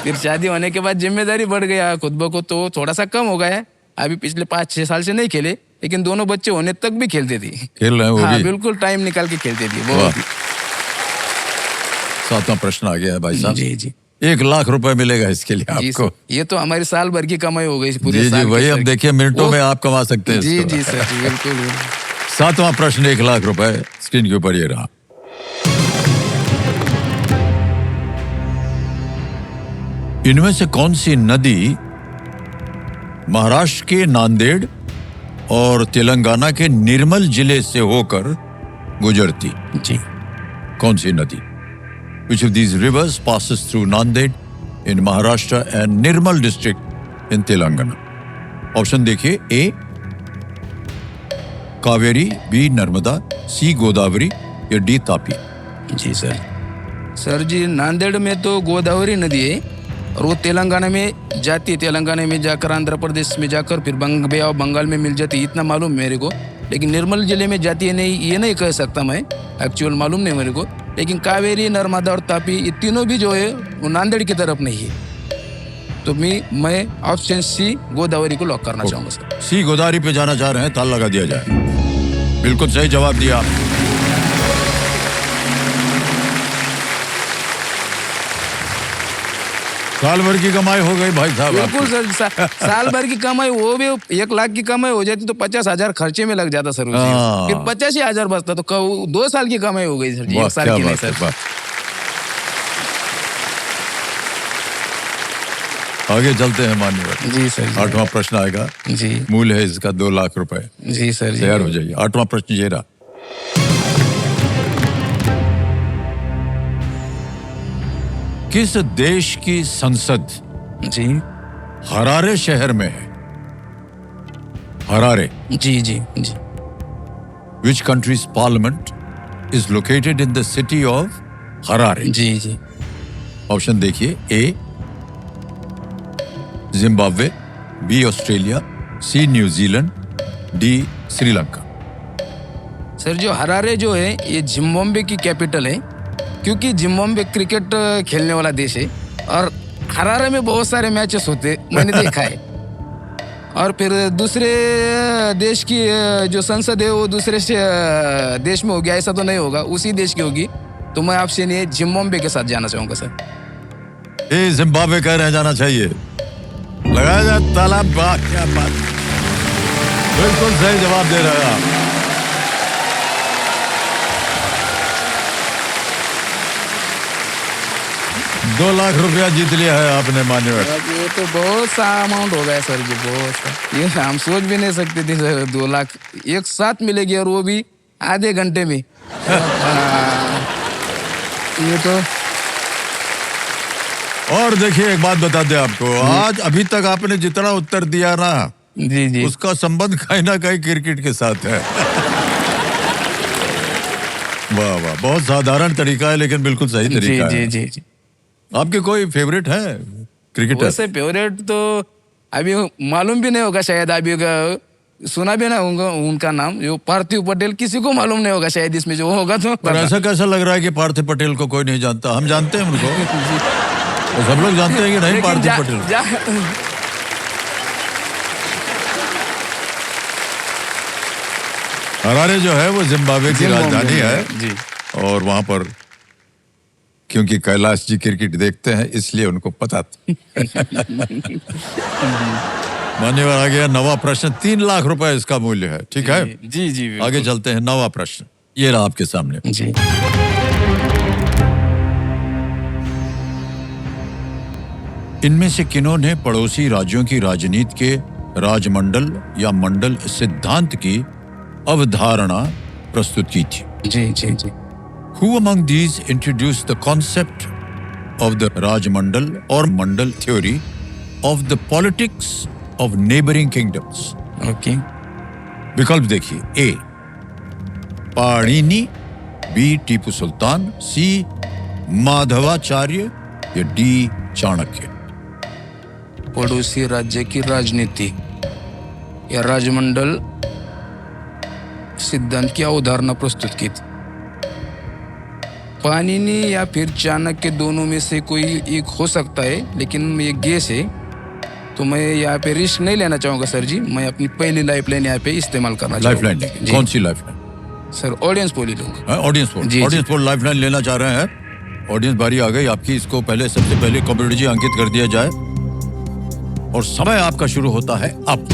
Speaker 5: फिर शादी होने के बाद जिम्मेदारी बढ़ गया खुद ब खुद, तो थोड़ा सा कम हो गया है। अभी पिछले 5-6 साल से नहीं खेले, लेकिन दोनों बच्चे होने तक भी खेलते थे।
Speaker 1: खेल रहे हैं वो
Speaker 5: हाँ,
Speaker 1: भी?
Speaker 5: बिल्कुल टाइम निकाल के खेलते थे बहुत ही।
Speaker 1: 7वां प्रश्न आ गया है भाई साहब।
Speaker 5: जी जी।
Speaker 1: 1 लाख रुपए मिलेगा इसके लिए
Speaker 5: जी
Speaker 1: आपको।
Speaker 5: सर, ये तो हमारी साल भर की कमाई हो गई पूरे
Speaker 1: जी
Speaker 5: साल
Speaker 1: जी,
Speaker 5: की
Speaker 1: वही
Speaker 5: सर
Speaker 1: अब
Speaker 5: की।
Speaker 1: देखिए मिनटों
Speaker 5: वो-
Speaker 1: में आप कमा सकते हैं
Speaker 5: जी
Speaker 1: इसको।
Speaker 5: जी सर जी, बिल्कुल।
Speaker 1: 7वां प्रश्न 1 लाख रुपए स्क्रीन के ऊपर ये रहा। इनमें से कौन सी नदी महाराष्ट्र के नांदेड़ और तेलंगाना के निर्मल जिले से होकर गुजरती?
Speaker 5: जी।
Speaker 1: कौन सी नदी? Which of these rivers passes through Nanded in Maharashtra and Nirmal district in Telangana? Option देखिए, ए कावेरी, बी नर्मदा, सी गोदावरी या डी तापी?
Speaker 5: जी सर। सर जी, नांदेड़ में तो गोदावरी नदी है और वो तेलंगाना में जाती है, तेलंगाना में जाकर आंध्र प्रदेश में जाकर फिर बे ऑफ बंगाल में मिल जाती है, इतना मालूम मेरे को। लेकिन निर्मल जिले में जाती है नहीं, ये नहीं कह सकता मैं, एक्चुअल मालूम नहीं मेरे को। लेकिन कावेरी, नर्मदा और तापी ये तीनों भी जो है वो नांदेड़ की तरफ नहीं है। तो मैं ऑप्शन सी गोदावरी को लॉक करना चाहूंगा सर।
Speaker 1: सी गोदावरी पे जाना चाह रहे हैं, ताल लगा दिया जाए। बिल्कुल सही जवाब दिया। साल भर की कमाई हो गई भाई साहब
Speaker 5: बिल्कुल
Speaker 1: आपकी।
Speaker 5: सर, साल भर की कमाई, वो भी 1 लाख की कमाई हो जाती तो 50,000 खर्चे में लग जाता सर।
Speaker 1: हाँ।
Speaker 5: फिर 85,000 बचता तो 2 साल की कमाई हो गई सर जी,
Speaker 1: वाह,
Speaker 5: 1 साल
Speaker 1: क्या
Speaker 5: की नहीं
Speaker 1: बात है,
Speaker 5: सर।
Speaker 1: वाह। आगे चलते हैं मान्यवर।
Speaker 5: जी सर जी।
Speaker 1: 8वां प्रश्न आएगा।
Speaker 5: जी
Speaker 1: मूल है इसका 2 लाख रुपए।
Speaker 5: जी सर जी।
Speaker 1: तैयार हो जाइए। 8वां प्रश्न ये रहा। किस देश की संसद
Speaker 5: जी
Speaker 1: हरारे शहर में है? हरारे।
Speaker 5: जी जी जी।
Speaker 1: Which country's parliament is located in the city of Harare?
Speaker 5: जी जी।
Speaker 1: ऑप्शन देखिए। A Zimbabwe, B Australia, C New Zealand, D Sri Lanka.
Speaker 5: Sir जो हरारे जो है ये जिम्बाब्वे की कैपिटल है, क्योंकि जिम्बाब्वे क्रिकेट खेलने वाला देश है और हरारे में बहुत सारे मैचेस होते मैंने देखा है। और फिर दूसरे देश की जो संसद है वो दूसरे देश में होगी, ऐसा तो नहीं होगा, उसी देश की होगी। तो मैं आपसे नहीं जिम्बाब्वे के साथ जाना चाहूंगा सर।
Speaker 1: ए जिम्बाब्वे कह रहे जाना चाहिए। लगाया जाए ताला। वाह क्या बात, बिल्कुल सही जवाब दे रहे हैं आप। दो लाख रुपया जीत लिया है आपने मान्यवर।
Speaker 5: अब ये तो बहुत सा अमाउंट हो गया सर जी, बहुत सा। ये हम सोच भी नहीं सकते थे सर, 2 लाख एक साथ मिलेगी और वो भी आधे घंटे में। ये तो
Speaker 1: और देखिए एक बात बता दे आपको, आज अभी तक आपने जितना उत्तर दिया ना,
Speaker 5: जी जी
Speaker 1: उसका संबंध कहीं ना कहीं क्रिकेट के साथ है। वाह वाह, बहुत साधारण तरीका है लेकिन बिल्कुल सही
Speaker 5: जी
Speaker 1: तरीका
Speaker 5: जी
Speaker 1: है।
Speaker 5: जी जी।
Speaker 1: आपके कोई फेवरेट है क्रिकेटर?
Speaker 5: वैसे फेवरेट तो अभी मालूम भी नहीं होगा शायद, अभी सुना भी ना होगा उनका नाम, जो पार्थिव पटेल, किसी को मालूम नहीं होगा शायद इसमें जो होगा तो।
Speaker 1: पर ऐसा कैसा लग रहा है कि पार्थिव पटेल को कोई नहीं जानता? हम जानते हैं उनको, तो सब लोग जानते हैं कि नहीं पार्थिव पटेल? हरारे जो है वो जिम्बाब्वे की राजधानी है
Speaker 5: जी।
Speaker 1: और वहां पर क्योंकि कैलाश जी क्रिकेट देखते हैं इसलिए उनको पता था। मान्यवर आ गया 9वां प्रश्न। 3 लाख रुपए इसका मूल्य है, ठीक है?
Speaker 5: जी जी बिल्कुल।
Speaker 1: आगे चलते हैं। 9वां प्रश्न ये रहा आपके सामने।
Speaker 5: जी
Speaker 1: इनमें से किन्हों ने पड़ोसी राज्यों की राजनीति के राजमंडल या मंडल सिद्धांत की अवधारणा प्रस्तुत की थी?
Speaker 5: जी जी जी।
Speaker 1: Who among these introduced the concept of the Rajmandal or Mandal theory of the politics of neighboring kingdoms?
Speaker 5: Okay.
Speaker 1: विकल्प देखिए। ए पाणिनि, बी टीपू सुल्तान, सी माधवाचार्य या डी चाणक्य।
Speaker 5: पड़ोसी राज्य की राजनीति या राजमंडल सिद्धांत की अवधारणा प्रस्तुत की थी। पाणिनि या फिर चाणक्य दोनों में से कोई एक हो सकता है, लेकिन ये गेस है तो मैं यहाँ पे रिस्क नहीं लेना चाहूंगा सर जी। मैं अपनी पहली लाइफलाइन यहाँ पे इस्तेमाल करना चाहूंगा।
Speaker 1: लाइफलाइन
Speaker 5: जी।
Speaker 1: कौन सी लाइफलाइन?
Speaker 5: सर ऑडियंस पोल ही लूंगा।
Speaker 1: Audience poll.
Speaker 5: जी,
Speaker 1: ऑडियंस पोल लाइफलाइन लेना चाह रहे हैं। ऑडियंस बारी आ गई आपकी। इसको पहले सबसे पहले कॉम्पिटिटर जी अंकित कर दिया जाए और समय आपका शुरू होता है अब।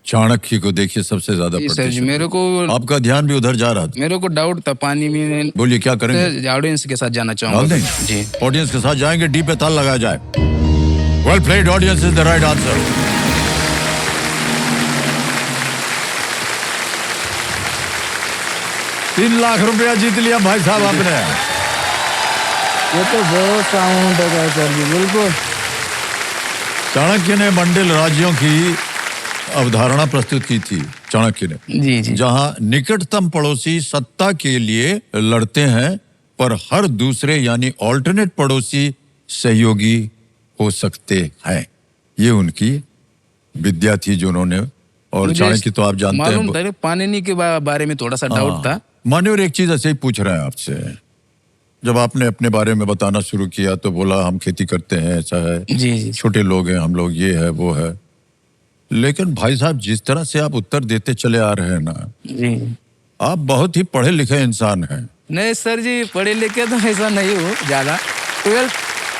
Speaker 1: चाणक्य को देखिए सबसे ज्यादा
Speaker 5: जी सर जी।
Speaker 1: प्रतिशत।
Speaker 5: मेरे को
Speaker 1: आपका ध्यान भी उधर जा रहा था।
Speaker 5: मेरे को डाउट था पानी में।
Speaker 1: बोलिए क्या करेंगे?
Speaker 5: ऑडियंस के साथ जाना
Speaker 1: डाल
Speaker 5: चाहूंगा
Speaker 1: दें?
Speaker 5: जी।
Speaker 1: ऑडियंस के साथ जाएंगे। डी पे ताल लगाया जाए। Well played, audience is the right answer. ₹3,00,000 जीत लिया भाई साहब आपने।
Speaker 5: ये तो बहुत साउंड है सर जी, बिल्कुल।
Speaker 1: चाणक्य ने मंडल राज्यों की अवधारणा प्रस्तुत की थी चाणक्य ने,
Speaker 5: जी जी
Speaker 1: जहां निकटतम पड़ोसी सत्ता के लिए लड़ते हैं पर हर दूसरे यानी ऑल्टरनेट पड़ोसी सहयोगी हो सकते हैं। ये उनकी विद्या थी जो उन्होंने, और
Speaker 5: मुझे
Speaker 1: चाणक्य तो आप जानते
Speaker 5: मालूम
Speaker 1: हैं।
Speaker 5: था, पाणिनि के बारे में थोड़ा सा डाउट था।
Speaker 1: मान्यवर एक चीज ऐसे ही पूछ रहे हैं आपसे, जब आपने अपने बारे में बताना शुरू किया तो बोला हम खेती करते हैं, ऐसा है,
Speaker 5: जी जी
Speaker 1: छोटे लोग हैं हम लोग, ये है वो है। लेकिन भाई साहब जिस तरह से आप उत्तर देते चले आ रहे हैं ना,
Speaker 5: जी
Speaker 1: आप बहुत ही पढ़े लिखे इंसान हैं।
Speaker 5: नहीं सर जी, पढ़े लिखे तो ऐसा नहीं हो ज्यादा। 12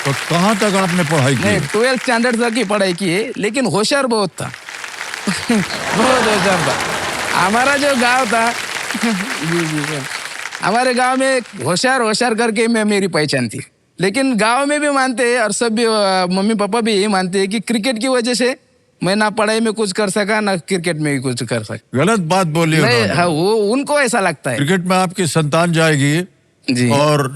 Speaker 1: तो कहाँ तक आपने पढ़ाई की?
Speaker 5: नहीं 12th स्टैंडर्ड तक की पढ़ाई की है, लेकिन होशियार बहुत था। बहुत होशियार था। हमारा जो गांव था जी जी सर, हमारे गांव में होशियार होशियार करके मैं मेरी पहचान थी। लेकिन गांव में भी मानते हैं और सब भी मम्मी पापा भी यही मानते हैं कि क्रिकेट की वजह से मैं ना पढ़ाई में कुछ कर सका ना क्रिकेट में भी कुछ कर सका।
Speaker 1: गलत बात बोली
Speaker 5: नहीं
Speaker 1: उन्होंने।
Speaker 5: हाँ, वो उनको ऐसा लगता है।
Speaker 1: क्रिकेट में आपकी संतान जाएगी
Speaker 5: जी
Speaker 1: और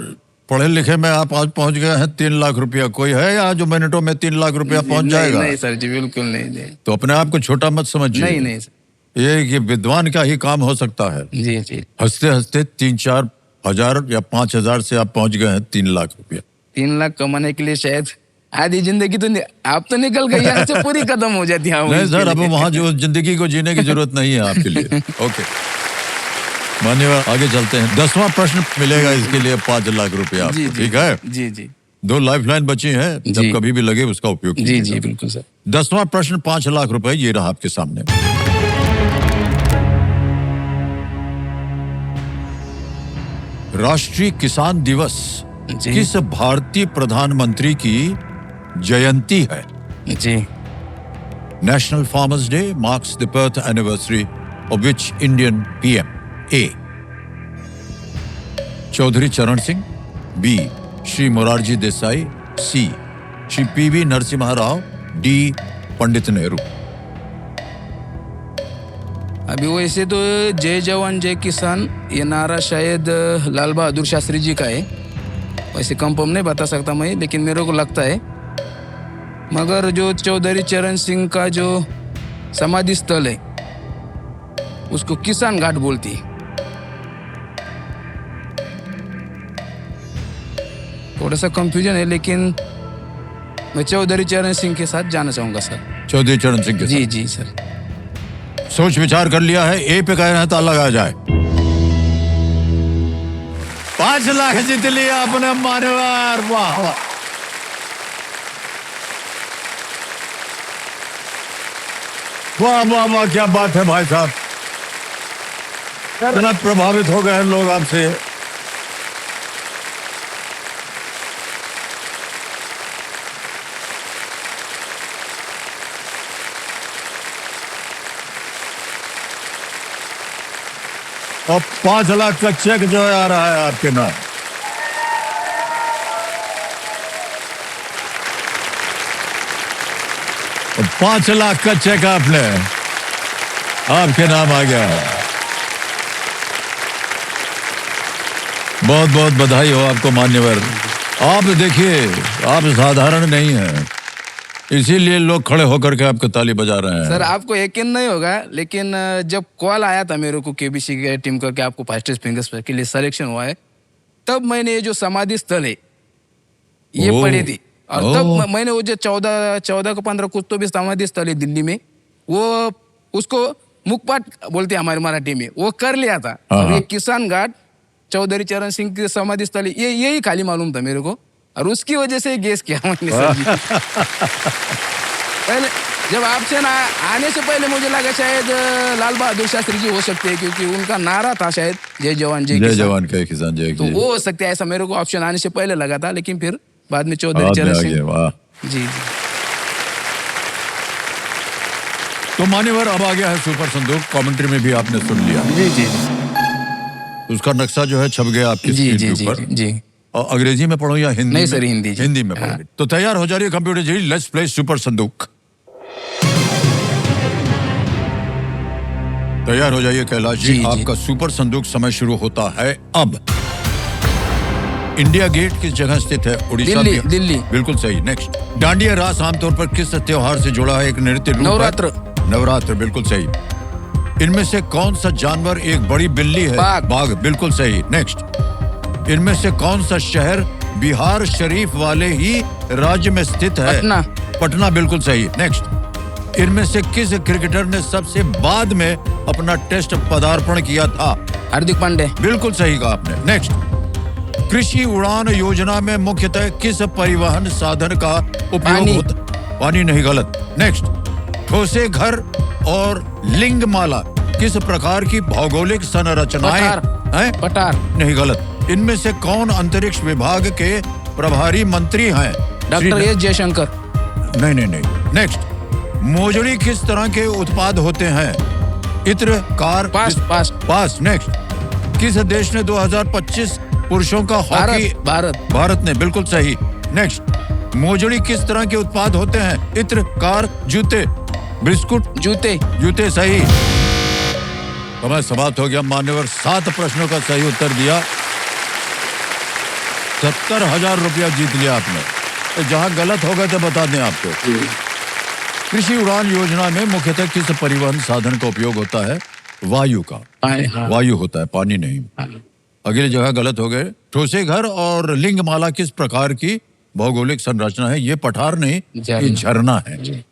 Speaker 1: पढ़े लिखे में आप आज पहुंच गए हैं 3 लाख रुपया। कोई है यहाँ जो मिनटों में 3 लाख रुपया पहुंच जाएगा?
Speaker 5: नहीं सर जी, बिल्कुल नहीं।
Speaker 1: तो अपने आप को छोटा मत समझिए।
Speaker 5: नहीं सर।
Speaker 1: ये विद्वान का ही काम हो सकता है।
Speaker 5: जी जी,
Speaker 1: हंसते हंसते 3-4 हजार या 5 हजार से आप पहुंच गए हैं 3 लाख रुपया।
Speaker 5: 3 लाख कमाने के लिए शायद आधी जिंदगी तो आप तो निकल गई, यहाँ से पूरी खत्म हो जाती है।
Speaker 1: नहीं सर, अब वहां जो जिंदगी को जीने की जरूरत नहीं है आपके लिए। ओके मान्यवर, आगे चलते हैं। 10वां प्रश्न मिलेगा इसके लिए 5 लाख रुपया
Speaker 5: जी
Speaker 1: आपको,
Speaker 5: जी
Speaker 1: ठीक है?
Speaker 5: जी जी
Speaker 1: 2 लाइफलाइन बची हैं,
Speaker 5: जी।
Speaker 1: जब कभी भी लगे उसका उपयोग
Speaker 5: जी
Speaker 1: कीजिएगा।
Speaker 5: जी बिल्कुल सर।
Speaker 1: 10वां प्रश्न 5 लाख रुपए, ये रहा आपके सामने। राष्ट्रीय किसान दिवस
Speaker 5: जी।
Speaker 1: किस भारतीय प्रधानमंत्री की जयंती है?
Speaker 5: जी
Speaker 1: National Farmers Day marks the birth anniversary of which Indian PM? A Chaudhary Charan Singh, B Shri Morarji Desai, C Shri P V Narasimha Rao, D Pandit Nehru.
Speaker 5: अभी वैसे तो जय जवान जय किसान ये नारा शायद लाल बहादुर शास्त्री जी का है, वैसे कंफर्म नहीं बता सकता मैं, लेकिन मेरे को लगता है। मगर जो चौधरी चरण सिंह का जो समाधि स्थल है उसको किसान घाट बोलती है। थोड़ा सा कंफ्यूजन है, लेकिन मैं चौधरी चरण सिंह के साथ जाना चाहूंगा सर।
Speaker 1: चौधरी चरण सिंह के
Speaker 5: जी जी सर।
Speaker 1: साथ। सोच विचार कर लिया है, ए पे कह रहे हैं तो लगाया जाए। 5 लाख जीत लिया अपने मानवर। वाह वाह। वाह वाह वाह, क्या बात है भाई साहब, इतना प्रभावित हो गए हैं लोग आपसे। और 5 लाख का चेक जो है आ रहा है आपके नाम। और 5 लाख का चेक आपने, आपके नाम आ गया। बहुत बहुत बधाई हो आपको मान्यवर। आप देखिए, आप साधारण नहीं हैं, इसीलिए लोग खड़े होकर के आपको ताली बजा रहे हैं।
Speaker 5: सर आपको यकीन नहीं होगा, लेकिन जब कॉल आया था मेरे को केबीसी के टीम का कि आपको फास्टेस्ट फिंगर्स के लिए सिलेक्शन हुआ है, तब मैंने ये जो समाधि स्थल है ये
Speaker 1: ओह।
Speaker 5: पढ़ी थी। और
Speaker 1: ओह।
Speaker 5: तब मैंने वो जो 14 को 15 कुछ तो भी समाधि स्थल है दिल्ली में, वो उसको मुखपाट बोलते हैं हमारे मराठी में, वो कर लिया था। और ये किसान घाट चौधरी चरण सिंह की समाधि स्थल है, यही खाली मालूम था मेरे को, और उसकी वजह से गेस किया मैंने सर जी। पहले जब ऑप्शन आने से पहले मुझे लगा शायद लाल बहादुर शास्त्री जी हो सकते हैं, क्योंकि उनका नारा था शायद जय जवान जय
Speaker 1: जय
Speaker 5: किसान।
Speaker 1: जवान जय किसान जय
Speaker 5: तो
Speaker 1: किसान।
Speaker 5: वो हो सकते हैं, ऐसा मेरे को ऑप्शन आने से पहले लगा था, लेकिन फिर बाद में चौधरी
Speaker 1: बाद में
Speaker 5: चरण
Speaker 1: आ गए,
Speaker 5: सिंह।
Speaker 1: वाह।
Speaker 5: जी जी
Speaker 1: तो मान्यवर, अब आ गया है सुपर संदूक। कमेंट्री में भी आपने सुन लिया,
Speaker 5: जी जी
Speaker 1: उसका नक्शा जो है छप गया आपकी
Speaker 5: जी
Speaker 1: स्क्रीन
Speaker 5: जी
Speaker 1: के
Speaker 5: जी
Speaker 1: ऊपर।
Speaker 5: जी।
Speaker 1: और अंग्रेजी में पढ़ो या हिंदी
Speaker 5: नहीं
Speaker 1: में?
Speaker 5: सर, हिंदी जी।
Speaker 1: हिंदी में
Speaker 5: हाँ।
Speaker 1: पढ़ो। तो तैयार हो जा रही है computer ji, let's play super संदूक। तैयार हो जाइए कैलाश जी,
Speaker 5: जी, जी।
Speaker 1: आपका सुपर संदूक समय शुरू होता है अब। इंडिया गेट किस जगह स्थित है? उड़ीसा
Speaker 5: दिल्ली,
Speaker 1: में।
Speaker 5: दिल्ली।
Speaker 1: बिल्कुल सही। नेक्स्ट, डांडिया रास आमतौर पर किस त्योहार से जुड़ा है? एक नृत्य रूप है।
Speaker 5: नवरात्र।
Speaker 1: नवरात्र, बिल्कुल सही। इनमें से कौन सा जानवर एक बड़ी बिल्ली है? बाघ, बिल्कुल सही। नेक्स्ट, इनमें से कौन सा शहर बिहार शरीफ वाले ही राज्य में स्थित है?
Speaker 5: पटना।
Speaker 1: पटना, बिल्कुल सही। नेक्स्ट, इनमें से किस क्रिकेटर ने सबसे बाद में अपना टेस्ट पदार्पण किया था?
Speaker 5: हार्दिक पांडे।
Speaker 1: बिल्कुल सही कहा आपने। नेक्स्ट, कृषि उड़ान योजना में मुख्यतः किस परिवहन साधन का उपयोग होता? पानी नहीं, गलत। नेक्स्ट, ठोसे घर और लिंगमाला किस प्रकार की भौगोलिक संरचनाएं हैं?
Speaker 5: पठार।
Speaker 1: नहीं, गलत। इनमें से कौन अंतरिक्ष विभाग के प्रभारी मंत्री हैं?
Speaker 5: Doctor S Jaishankar.
Speaker 1: नहीं नहीं नहीं। नेक्स्ट, मोजड़ी किस तरह के उत्पाद होते हैं? इत्र, कार। पास। नेक्स्ट, किस देश ने 2025 पुरुषों का हॉकी? भारत ने, बिल्कुल सही। नेक्स्ट, मोजड़ी किस तरह के उत्पाद होते हैं? इत्र, कार, जूते, बिस्कुट। जूते सही। समय समाप्त हो गया। मान्यवर 7 प्रश्नों का सही उत्तर दिया। 70,000 रुपया जीत लिया आपने। तो जहां गलत हो गए थे बता दें आपको। कृषि उड़ान योजना में मुख्यतः किस परिवहन साधन का उपयोग होता है? वायु का। वायु होता है, पानी नहीं। अगली जगह गलत हो गए। ठोसे घर और लिंगमाला किस प्रकार की भौगोलिक संरचना है? ये पठार नहीं, ये झरना है।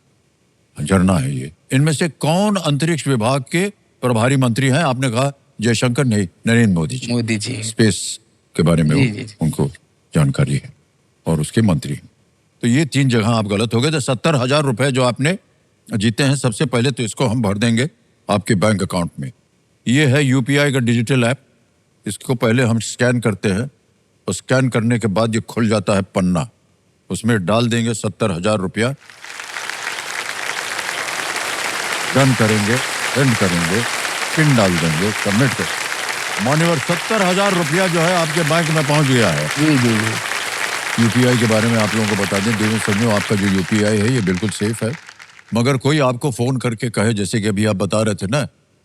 Speaker 1: झरना है ये। इनमें से कौन अंतरिक्ष विभाग के प्रभारी मंत्री हैं? आपने कहा जयशंकर, नहीं, नरेंद्र मोदी जी। स्पेस के बारे में उनको जानकारी है और उसके मंत्री हैं। तो ये 3 जगह आप गलत हो गए। तो 70,000 रुपए जो आपने जीते हैं, सबसे पहले तो इसको हम भर देंगे आपके बैंक अकाउंट में। ये है यूपीआई का डिजिटल ऐप। इसको पहले हम स्कैन करते हैं और स्कैन करने के बाद ये खुल जाता है पन्ना। उसमें डाल देंगे 70,000 रुपया। डन करेंगे, सेंड करेंगे, पिन डाल देंगे, सबमिट कर। मान्यवर 70,000 रुपया जो है आपके बैंक में पहुंच गया है।
Speaker 5: जी।
Speaker 1: यूपीआई के बारे में आप लोगों को बता दें, देवेंद्र संजू, आपका जो यूपीआई है ये बिल्कुल सेफ है। मगर कोई आपको फोन करके कहे, जैसे कि अभी आप बता रहे थे ना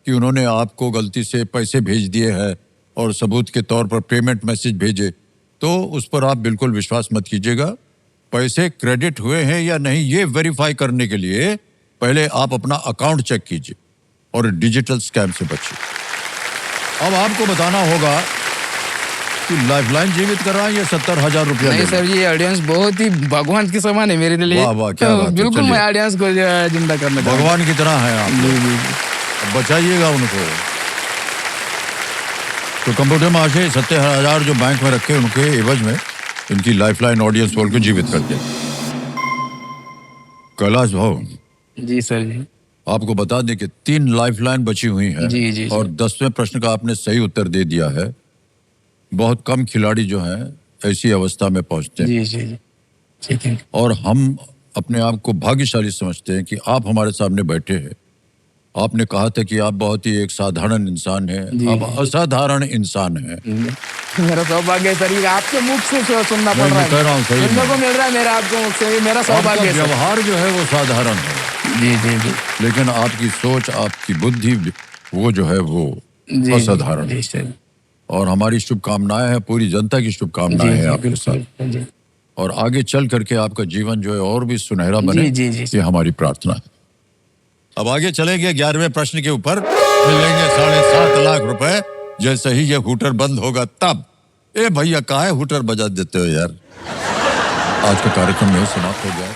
Speaker 1: कि उन्होंने आपको गलती से पैसे भेज दिए हैं और सबूत के तौर पर पेमेंट मैसेज भेजे, तो उस पर आप बिल्कुल विश्वास मत कीजिएगा। पैसे क्रेडिट हुए हैं या नहीं ये वेरीफाई करने के लिए पहले आप अपना अकाउंट चेक कीजिए और डिजिटल स्कैम से बचिए। अब आपको बताना होगा कि लाइफलाइन जीवित कर रहा है या 70,000 रुपया?
Speaker 5: नहीं सर, ये ऑडियंस बहुत ही भगवान के समान है मेरे लिए।
Speaker 1: वाह, क्या बात है।
Speaker 5: बिल्कुल, मैं ऑडियंस को जिंदा करना
Speaker 1: भगवान की तरह है आप। बचाइएगा उनको। तो कंप्यूटर महाशय 70,000 जो बैंक में रखे उनके एवज में इनकी लाइफलाइन ऑडियंस पोल को जीवित कर दिया। कैलाश भाव
Speaker 5: जी सर जी,
Speaker 1: आपको बता दें कि 3 लाइफलाइन बची हुई हैं।
Speaker 5: जी
Speaker 1: और 10वें प्रश्न का आपने सही उत्तर दे दिया है। बहुत कम खिलाड़ी जो हैं ऐसी अवस्था में पहुंचते हैं।
Speaker 5: जी ठीक है।
Speaker 1: और हम अपने आप को भाग्यशाली समझते हैं कि आप हमारे सामने बैठे हैं। आपने कहा था कि आप बहुत ही एक साधारण इंसान हैं, आप असाधारण इंसान हैं।
Speaker 5: मेरा सौभाग्य है सर, ये आपके मुख से सुनना पड़ रहा है।
Speaker 1: कह रहा हूँ सही
Speaker 5: सुनने को मिल रहा है मेरा आपके मुख से, मेरा सौभाग्य है।
Speaker 1: व्यवहार जो है वो साधारण है।
Speaker 5: जी।
Speaker 1: लेकिन आपकी सोच, आपकी बुद्धि वो जो है वो असाधारण है। और हमारी शुभकामनाएं हैं, पूरी जनता की शुभकामनाएं हैं आपके साथ। और आगे चल करके आपका जीवन जो है और भी सुनहरा बने, ये हमारी प्रार्थना है। अब आगे चलेंगे 11वें प्रश्न के ऊपर। मिलेंगे 7.5 लाख रुपए जैसे ही ये हूटर बंद होगा तब। ए भैया, काहे हूटर बजा देते हो यार। आज का कार्यक्रम यही समाप्त हो गया।